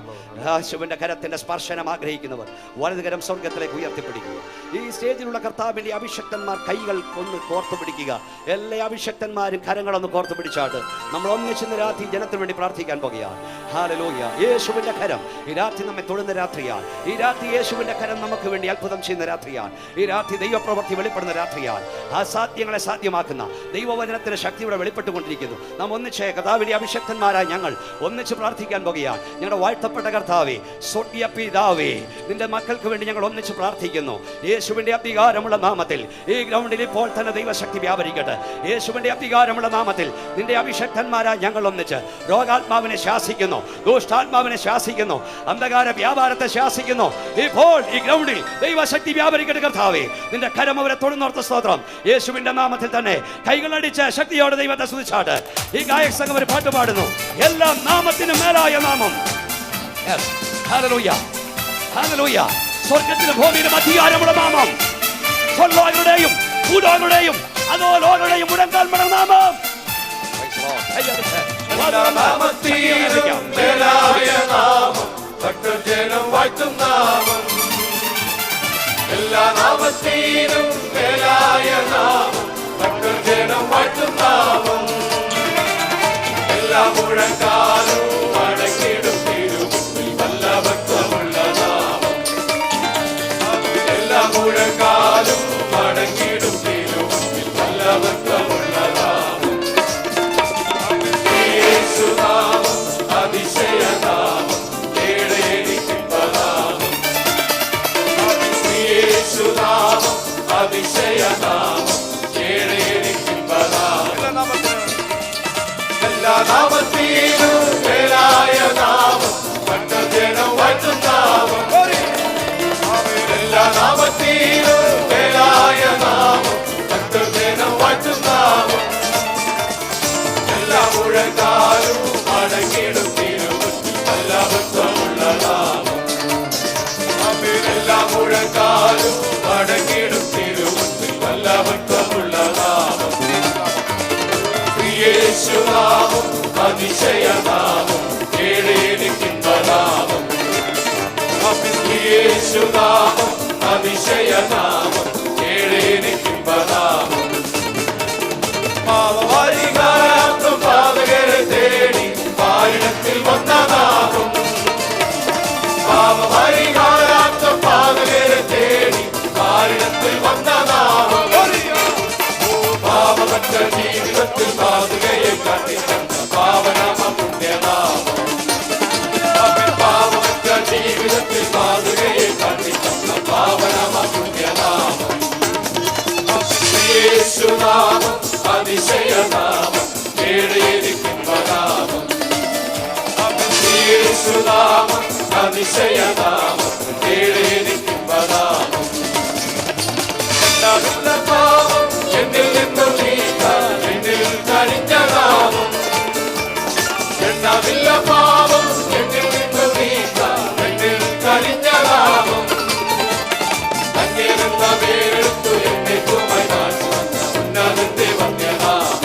യേശുവിന്റെ കരത്തിന്റെ സ്പർശനം ആഗ്രഹിക്കുന്നവർ വലതുകരം സ്വർഗത്തിലേക്ക് ഉയർത്തിപ്പിടിക്കുക. ഈ സ്റ്റേജിലുള്ള കർത്താവിന്റെ അഭിഷക്തന്മാർ കൈകൾ ഒന്ന് കോർത്തു പിടിക്കുക. എല്ലാ അഭിഷക്തന്മാരും കരങ്ങളൊന്ന് കോർത്തു പിടിച്ചാട്ട് നമ്മൾ ഒന്നിച്ച് രാത്രി ജനത്തിന് വേണ്ടി പ്രാർത്ഥിക്കാൻ പോകുകയാണ്. ഹല്ലേലൂയ. യേശുവിന്റെ കരം ഈ രാത്രി നമ്മെ തൊടുന്ന രാത്രിയാണ്. ഈ രാത്രി യേശുവിന്റെ കരം നമുക്ക് വേണ്ടി അത്ഭുതം ചെയ്യുന്ന രാത്രിയാണ്. ഈ രാത്രി ദൈവപ്രവൃത്തി വെളിപ്പെടുന്ന രാത്രിയാണ്. അസാധ്യങ്ങളെ സാധ്യമാക്കുന്ന ദൈവവചനത്തിന്റെ ശക്തി ഇവിടെ വെളിപ്പെട്ടുകൊണ്ടിരിക്കുന്നു. നാം ഒന്നിച്ച് കർത്താവിന്റെ അഭിഷക്തന്മാരായി ഞങ്ങൾ ഒന്നിച്ച് പ്രാർത്ഥിക്കാൻ പോകുകയാണ്. ഞങ്ങളുടെ വാഴ്ത്തപ്പെട്ട കർത്താവേ, സ്വർഗ്ഗീയ പിതാവേ, നിന്റെ മക്കൾക്ക് വേണ്ടി ഞങ്ങൾ ഒന്നിച്ച് പ്രാർത്ഥിക്കുന്നു. യേശുവിന്റെ അധികാരമുള്ള നാമത്തിൽ ഈ ഗ്രൗണ്ടിൽ ഇപ്പോൾ തന്നെ ദൈവശക്തി വ്യാപരിക്കട്ടെ. യേശുവിന്റെ അധികാരമുള്ള നാമത്തിൽ നിന്റെ അഭിഷക്തന്മാരായി ഞങ്ങൾ ഒന്നിച്ച് രോഗാത്മാവിനെ ശാസിക്കുന്നു, ദുഷ്ടാത്മാവിനെ ശാസിക്കുന്നു, അന്ധകാര വ്യാപാരത്തെ ശാസിക്കുന്നു. ഇപ്പോൾ ഈ ഗ്രൗണ്ടിൽ ദൈവശക്തി വ്യാപരിക്കട്ടെ. കർത്താവേ, നിന്റെ കരം അവരെ തൊടുന്നോർത്ത സ്തോത്രം. യേശുവിന്റെ നാമത്തിൽ തന്നെ കൈകളടിച്ച് ശക്തിയോടെ ദൈവത്തെ സ്തുതിച്ചാട്ട് ഈ ഗായക സംഘം ഒരു പാട്ട് പാടുന്നു. എല്ലാ നാമത്തിനും മേലായ നാമം. Hallelujah, hallelujah. സ്വർഗ്ഗത്തിലും ഭൂമിയിലും അധികാരമുള്ള നാമം. സ്വർഗ്ഗങ്ങളുടെയും ഭൂലോകങ്ങളുടെയും അധോലോകങ്ങളുടെയും മുഴങ്കാൽ മട നാമം. എല്ലാ നാമത്തിലും മേലായ നാമം, ഭക്തജനം വാഴ്ത്തും നാമം. എല്ലാ നാമത്തിലും മേലായ നാമം, ഭക്തജനം വാഴ്ത്തും നാമം. എല്ലാ മുഴങ്കാലും അടക്കിടും തിരുമുമ്പിൽ വല്ലഭത്വമുള്ള നാമം. എല്ലാ മുഴങ്കാലും അടക്കിടും തിരുമുമ്പിൽ വല്ലഭത്വമുള്ള നാമം. യേശുനാമം അതിശയനാമം, കേളേടിക്കുമ്പനാമം. യേശുനാമം അതിശയനാമം, കേളേടിക്കുമ്പനാമം. എല്ലാ നാമത്തിലും മേലായ നാമം, ഭക്തജനം വാഴ്ത്തും നാമം. എല്ലാ നാമത്തിലും മേലായ നാമം, ഭക്തജനം വാഴ്ത്തും നാമം. എല്ലാ മുഴങ്കാലും അടങ്ങിടും തിരുമുമ്പിൽ വല്ലഭത്വമുള്ള നാമം. എല്ലാ മുഴങ്കാലും അടങ്ങിടും തിരുമുമ്പിൽ വല്ലഭത്വമുള്ള നാമം. യേശുനാമം അതിശയനാമം, കേളേടിക്കുന്ന നാമം. യേശുനാമം അതിശയനാമം, കേളേടിക്കുന്ന നാമം. പാപപരിഹാരാർത്ഥം പാതകരെ തേടി പാരിടത്തിൽ വന്ന നാമം. പാപപരിഹാരാർത്ഥം പാതകരെ തേടി പാരിടത്തിൽ വന്ന നാമം. പാപമറ്റ ജീവിതത്തിൽ മാതൃകയെ കാട്ടിത്തന്ന പാവനാമ പുണ്യനാമം. പാപമറ്റ ജീവിതത്തിൽ മാതൃകയെ കാട്ടിത്തന്ന പാവനാമ പുണ്യനാമം. യേശുനാമം അതിശയനാമം, കേളേടിക്കുന്ന നാമം. യേശുനാമം അതിശയനാമം, കേളേടിക്കുന്ന നാമം. എല്ലാ പാപം എന്നിൽ നിന്നും നീക്കാൻ എന്നിൽ കഴിഞ്ഞ നാമം. എണ്ണമില്ല പാപം എന്നിൽ നിന്നും നീക്കാൻ എന്നിൽ കഴിഞ്ഞ നാമം. അങ്ങേരെന്ന പേരെടുത്തു എന്നേക്കുമായി മാറ്റുവന്ന ഉന്നതന്റെ വന്യനാമം.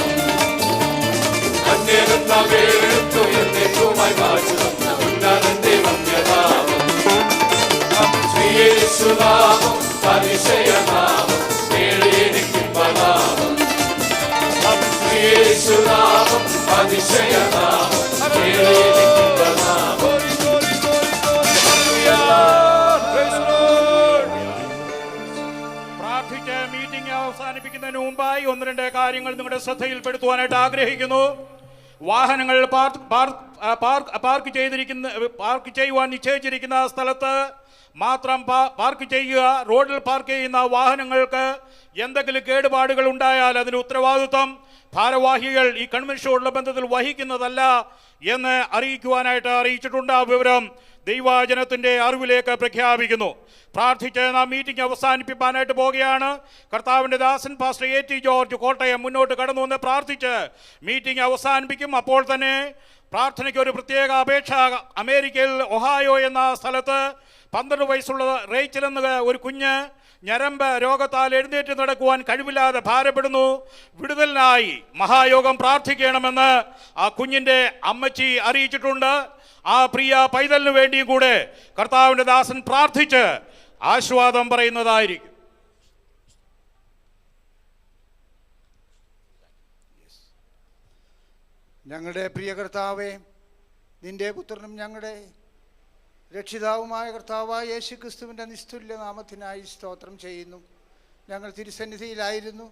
അങ്ങേരെന്ന പേരെടുത്തു എന്നേക്കുമായി മാറ്റുവന്ന ഉന്നതന്റെ വന്യനാമം. യേശുനാമം അതിശയനാമം, കേളേടിക്കുന്ന നാമം. യേശുനാമം അതിശയനാമം, കേളേടിക്കുന്ന നാമം. പ്രാർത്ഥിച്ച് മീറ്റിംഗ് അവസാനിപ്പിക്കുന്നതിന് മുമ്പായി ഒന്ന് രണ്ട് കാര്യങ്ങൾ നിങ്ങളുടെ ശ്രദ്ധയിൽപ്പെടുത്തുവാനായിട്ട് ആഗ്രഹിക്കുന്നു. വാഹനങ്ങൾ പാർക്ക് ചെയ്യുവാൻ നിശ്ചയിച്ചിരിക്കുന്ന സ്ഥലത്ത് മാത്രം പാർക്ക് ചെയ്യുക. റോഡിൽ പാർക്ക് ചെയ്യുന്ന വാഹനങ്ങൾക്ക് എന്തെങ്കിലും കേടുപാടുകൾ ഉണ്ടായാൽ അതിന് ഉത്തരവാദിത്വം ഭാരവാഹികൾ ഈ കൺവെൻഷനോടുള്ള ബന്ധത്തിൽ വഹിക്കുന്നതല്ല എന്ന് അറിയിച്ചിട്ടുണ്ട്. ആ വിവരം ദൈവജനത്തിൻ്റെ അറിവിലേക്ക് പ്രഖ്യാപിക്കുന്നു. പ്രാർത്ഥിച്ച് നാം മീറ്റിംഗ് അവസാനിപ്പിക്കാനായിട്ട് പോവുകയാണ്. കർത്താവിൻ്റെ ദാസൻ പാസ്റ്റർ A.T. ജോർജ് കോട്ടയം മുന്നോട്ട് കടന്നു വന്ന് പ്രാർത്ഥിച്ച് മീറ്റിംഗ് അവസാനിപ്പിക്കും. അപ്പോൾ തന്നെ പ്രാർത്ഥനയ്ക്ക് ഒരു പ്രത്യേക അപേക്ഷ. അമേരിക്കയിൽ ഒഹായോ എന്ന സ്ഥലത്ത് 12 വയസ്സുള്ള റേച്ചൽ എന്ന ഒരു കുഞ്ഞ് ഞരമ്പ് രോഗത്താൽ എഴുന്നേറ്റ് നടക്കുവാൻ കഴിവില്ലാതെ ഭാരപ്പെടുന്നു. വിടുതലിനായി മഹായോഗം പ്രാർത്ഥിക്കണമെന്ന് ആ കുഞ്ഞിൻ്റെ അമ്മച്ചി അറിയിച്ചിട്ടുണ്ട്. ആ പ്രിയ പൈതലിനു വേണ്ടിയും കൂടെ കർത്താവിൻ്റെ ദാസൻ പ്രാർത്ഥിച്ച് ആശീർവാദം പറയുന്നതായിരിക്കും. ഞങ്ങളുടെ പ്രിയ കർത്താവേ, നിന്റെ പുത്രനും ഞങ്ങളുടെ രക്ഷിതാവുമായ കർത്താവായ യേശു ക്രിസ്തുവിൻ്റെ നിസ്തുല്യ നാമത്തിനായി സ്തോത്രം ചെയ്യുന്നു. ഞങ്ങൾ തിരുസന്നിധിയിലായിരുന്നു.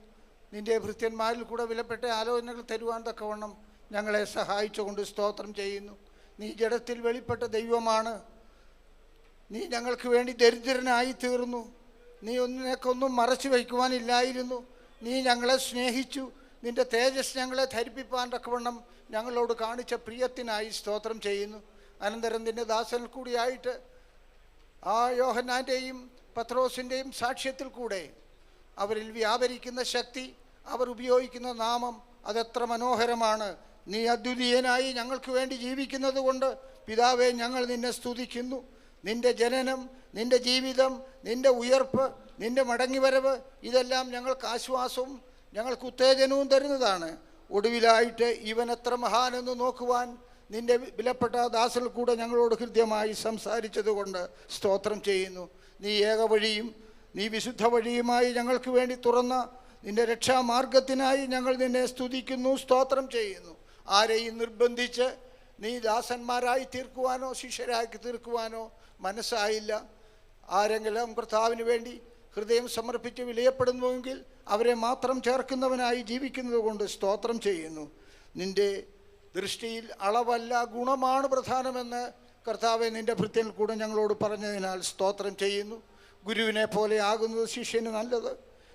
നിന്റെ ഭൃത്യന്മാരിൽ കൂടെ വിലപ്പെട്ട ആലോചനകൾ തരുവാൻ തക്കവണ്ണം ഞങ്ങളെ സഹായിച്ചുകൊണ്ട് സ്തോത്രം ചെയ്യുന്നു. നീ ജഡത്തിൽ വെളിപ്പെട്ട ദൈവമാണ്. നീ ഞങ്ങൾക്ക് വേണ്ടി ദരിദ്രനായി തീർന്നു. നീ ഒന്നിനൊക്കൊന്നും മറച്ചു വയ്ക്കുവാനില്ലായിരുന്നു. നീ ഞങ്ങളെ സ്നേഹിച്ചു. നിന്റെ തേജസ് ഞങ്ങളെ ധരിപ്പിപ്പാൻ തക്കവണ്ണം ഞങ്ങളോട് കാണിച്ച പ്രിയത്തിനായി സ്തോത്രം ചെയ്യുന്നു. അനന്തരം നിന്റെ ദാസനിൽ കൂടിയായിട്ട് ആ യോഹന്നാൻ്റെയും പത്രോസിൻ്റെയും സാക്ഷ്യത്തിൽ കൂടെ അവരിൽ വ്യാപരിക്കുന്ന ശക്തി, അവർ ഉപയോഗിക്കുന്ന നാമം അതെത്ര മനോഹരമാണ്. നീ അദ്വിതീയനായി ഞങ്ങൾക്ക് വേണ്ടി ജീവിക്കുന്നത് കൊണ്ട് പിതാവേ, ഞങ്ങൾ നിന്നെ സ്തുതിക്കുന്നു. നിന്റെ ജനനം, നിന്റെ ജീവിതം, നിന്റെ ഉയർപ്പ്, നിന്റെ മടങ്ങിവരവ് ഇതെല്ലാം ഞങ്ങൾക്ക് ആശ്വാസവും ഞങ്ങൾക്ക് ഉത്തേജനവും തരുന്നതാണ്. ഒടുവിലായിട്ട് ഇവൻ എത്ര മഹാനെന്ന് നോക്കുവാൻ നിന്റെ വിലപ്പെട്ട ദാസനിൽ കൂടെ ഞങ്ങളോട് ഹൃദ്യമായി സംസാരിച്ചതുകൊണ്ട് സ്തോത്രം ചെയ്യുന്നു. നീ ഏക വഴിയും നീ വിശുദ്ധ വഴിയുമായി ഞങ്ങൾക്ക് വേണ്ടി തുറന്ന നിന്റെ രക്ഷാമാർഗത്തിനായി ഞങ്ങൾ നിന്നെ സ്തുതിക്കുന്നു, സ്തോത്രം ചെയ്യുന്നു. ആരെയും നിർബന്ധിച്ച് നീ ദാസന്മാരായി തീർക്കുവാനോ ശിഷ്യരാക്കി തീർക്കുവാനോ മനസ്സായില്ല. ആരെങ്കിലും കർത്താവിന് വേണ്ടി ഹൃദയം സമർപ്പിച്ച് വിലയപ്പെടുന്നുവെങ്കിൽ അവരെ മാത്രം ചേർക്കുന്നവനായി ജീവിക്കുന്നത് കൊണ്ട് സ്തോത്രം ചെയ്യുന്നു. നിന്റെ ദൃഷ്ടിയിൽ അളവല്ല ഗുണമാണ് പ്രധാനമെന്ന് കർത്താവെ നിന്റെ ഭൃത്യനിൽ കൂടെ ഞങ്ങളോട് പറഞ്ഞതിനാൽ സ്തോത്രം ചെയ്യുന്നു. ഗുരുവിനെ പോലെ ആകുന്നത് ശിഷ്യന് നല്ലത്.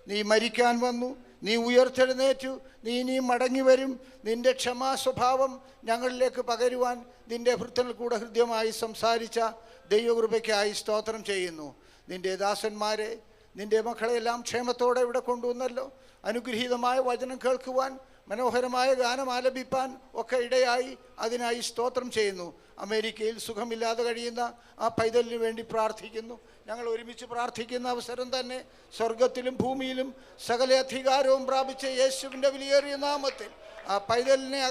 നീ മരിക്കാൻ വന്നു, നീ ഉയർത്തെഴുന്നേറ്റു, നീ ഇനിയും മടങ്ങി വരും. നിന്റെ ക്ഷമാ സ്വഭാവം ഞങ്ങളിലേക്ക് പകരുവാൻ നിന്റെ ഭൃത്യനിൽ കൂടെ ഹൃദ്യമായി സംസാരിച്ച ദൈവകൃപയ്ക്കായി സ്തോത്രം ചെയ്യുന്നു. നിന്റെ ദാസന്മാരെ, നിന്റെ മക്കളെല്ലാം ക്ഷേമത്തോടെ ഇവിടെ കൊണ്ടുവന്നല്ലോ. അനുഗ്രഹീതമായ വചനം കേൾക്കുവാൻ, മനോഹരമായ ഗാനം ആലപിപ്പാൻ ഒക്കെ ഇടയായി. അതിനായി സ്തോത്രം ചെയ്യുന്നു. അമേരിക്കയിൽ സുഖമില്ലാതെ കഴിയുന്ന ആ പൈതലിന് വേണ്ടി പ്രാർത്ഥിക്കുന്നു. ഞങ്ങൾ ഒരുമിച്ച് പ്രാർത്ഥിക്കുന്ന അവസരം തന്നെ സ്വർഗത്തിലും ഭൂമിയിലും സകല അധികാരവും പ്രാപിച്ച യേശുവിൻ്റെ വിലയേറിയ നാമത്തിൽ ആ പൈതലിനെ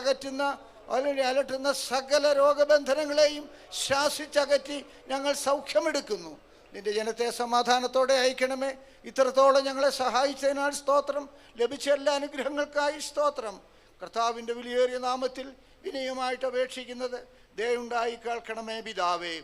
അലട്ടുന്ന സകല രോഗബന്ധനങ്ങളെയും ശാസിച്ചകറ്റി ഞങ്ങൾ സൗഖ്യമെടുക്കുന്നു. നിന്റെ ജനത്തെ സമാധാനത്തോടെ അയക്കണമേ. ഇത്രത്തോളം ഞങ്ങളെ സഹായിച്ചതിനാൽ സ്തോത്രം. ലഭിച്ച എല്ലാ അനുഗ്രഹങ്ങൾക്കായി സ്തോത്രം. കർത്താവിൻ്റെ വിലയേറിയ നാമത്തിൽ വിനയമായിട്ട് അപേക്ഷിക്കുന്നത് ദയുണ്ടായി കേൾക്കണമേ പിതാവേ.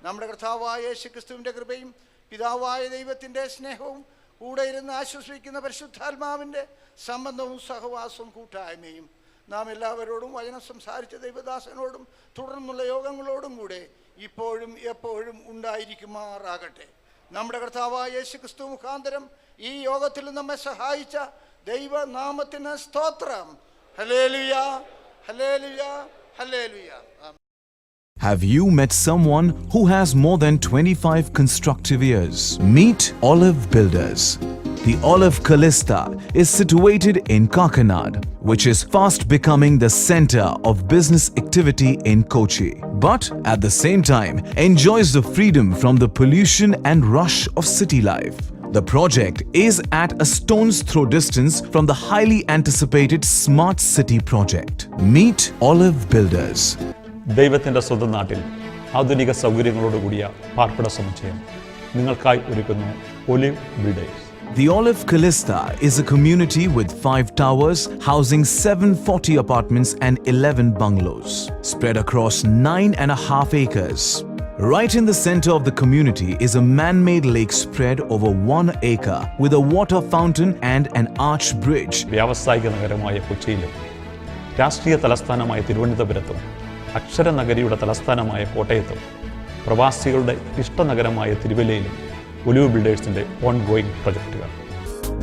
നമ്മുടെ കർത്താവായ യേശു ക്രിസ്തുവിൻ്റെ കൃപയും പിതാവായ ദൈവത്തിൻ്റെ സ്നേഹവും കൂടെ ഇരുന്ന് ആശ്വസിക്കുന്ന പരിശുദ്ധാത്മാവിൻ്റെ സംബന്ധവും സഹവാസവും കൂട്ടായ്മയും നാം എല്ലാവരോടും വചനം സംസാരിച്ച ദൈവദാസനോടും തുടർന്നുള്ള യോഗങ്ങളോടും കൂടെ ഇപ്പോഴും എപ്പോഴും ഉണ്ടായിരിക്കുമാറാകട്ടെ. നമ്മുടെ കർത്താവായ യേശു ക്രിസ്തു മുഖാന്തരം ഈ യോഗത്തിൽ നമ്മെ സഹായിച്ച ദൈവനാമത്തിന് സ്തോത്രം. Hallelujah, hallelujah, hallelujah. Have you met someone who has more than 25 constructive years? Meet Olive Builders. The Olive Callista is situated in Kakinad, which is fast becoming the center of business activity in Kochi, but at the same time enjoys the freedom from the pollution and rush of city life. The project is at a stone's throw distance from the highly anticipated Smart City project. Meet Olive Builders. ദൈവത്തിൻ്റെ സ്വന്തം നാട്ടിൽ ആധുനിക സൗകര്യങ്ങളോടുകൂടിയ പാർപ്പിട സമുച്ചയം നിങ്ങൾക്കായി ഒരുക്കുന്നു olive builders. The Olive Callista is a community with 5 towers housing 740 apartments and 11 bungalows spread across 9.5 acres. Right in the center of the community is a man-made lake spread over 1 acre with a water fountain and an arch bridge. വ്യാവസായിക നഗരമായ കൊച്ചിയിലും രാഷ്ട്രീയ തലസ്ഥാനമായ തിരുവനന്തപുരത്തും അക്ഷരനഗരിയുടെ തലസ്ഥാനമായ കോട്ടയത്തും പ്രവാസികളുടെ ഇഷ്ടനഗരമായ തിരുവല്ലയിലും ഒലിവ് ബിൽഡേഴ്സിൻ്റെ ഓൺഗോയിങ് പ്രൊജക്റ്റുകൾ.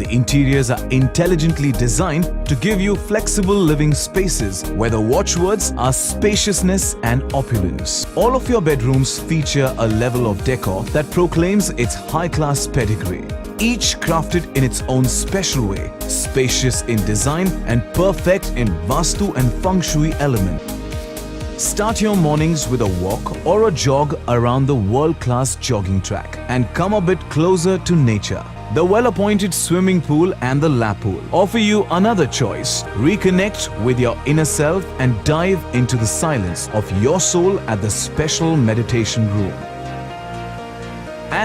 The interiors are intelligently designed to give you flexible living spaces where the watchwords are spaciousness and opulence. All of your bedrooms feature a level of decor that proclaims its high-class pedigree. Each crafted in its own special way, spacious in design and perfect in Vastu and Feng Shui element. Start your mornings with a walk or a jog around the world-class jogging track and come a bit closer to nature. The well-appointed swimming pool and the lap pool offer you another choice. Reconnect with your inner self and dive into the silence of your soul at the special meditation room.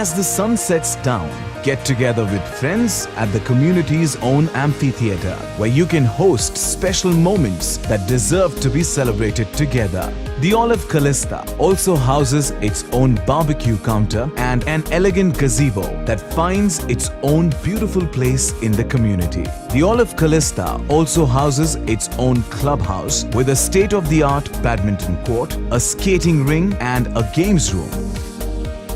As the sun sets down, get together with friends at the community's own amphitheater, where you can host special moments that deserve to be celebrated together. The Olive Callista also houses its own barbecue counter and an elegant gazebo that finds its own beautiful place in the community. The Olive Callista also houses its own clubhouse with a state-of-the-art badminton court, a skating ring and a games room.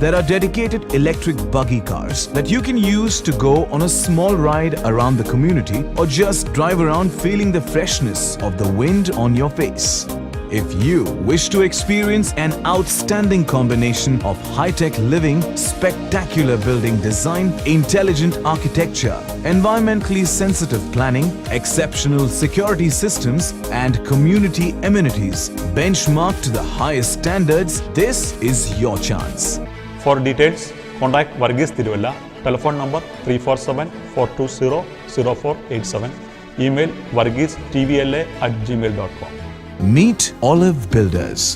There are dedicated electric buggy cars that you can use to go on a small ride around the community or just drive around feeling the freshness of the wind on your face. If you wish to experience an outstanding combination of high-tech living, spectacular building design, intelligent architecture, environmentally sensitive planning, exceptional security systems, and community amenities benchmarked to the highest standards, this is your chance. For details, contact Varghese Tiruvalla, telephone number 347-420-0487, email varghestvla@gmail.com. Meet Olive Builders.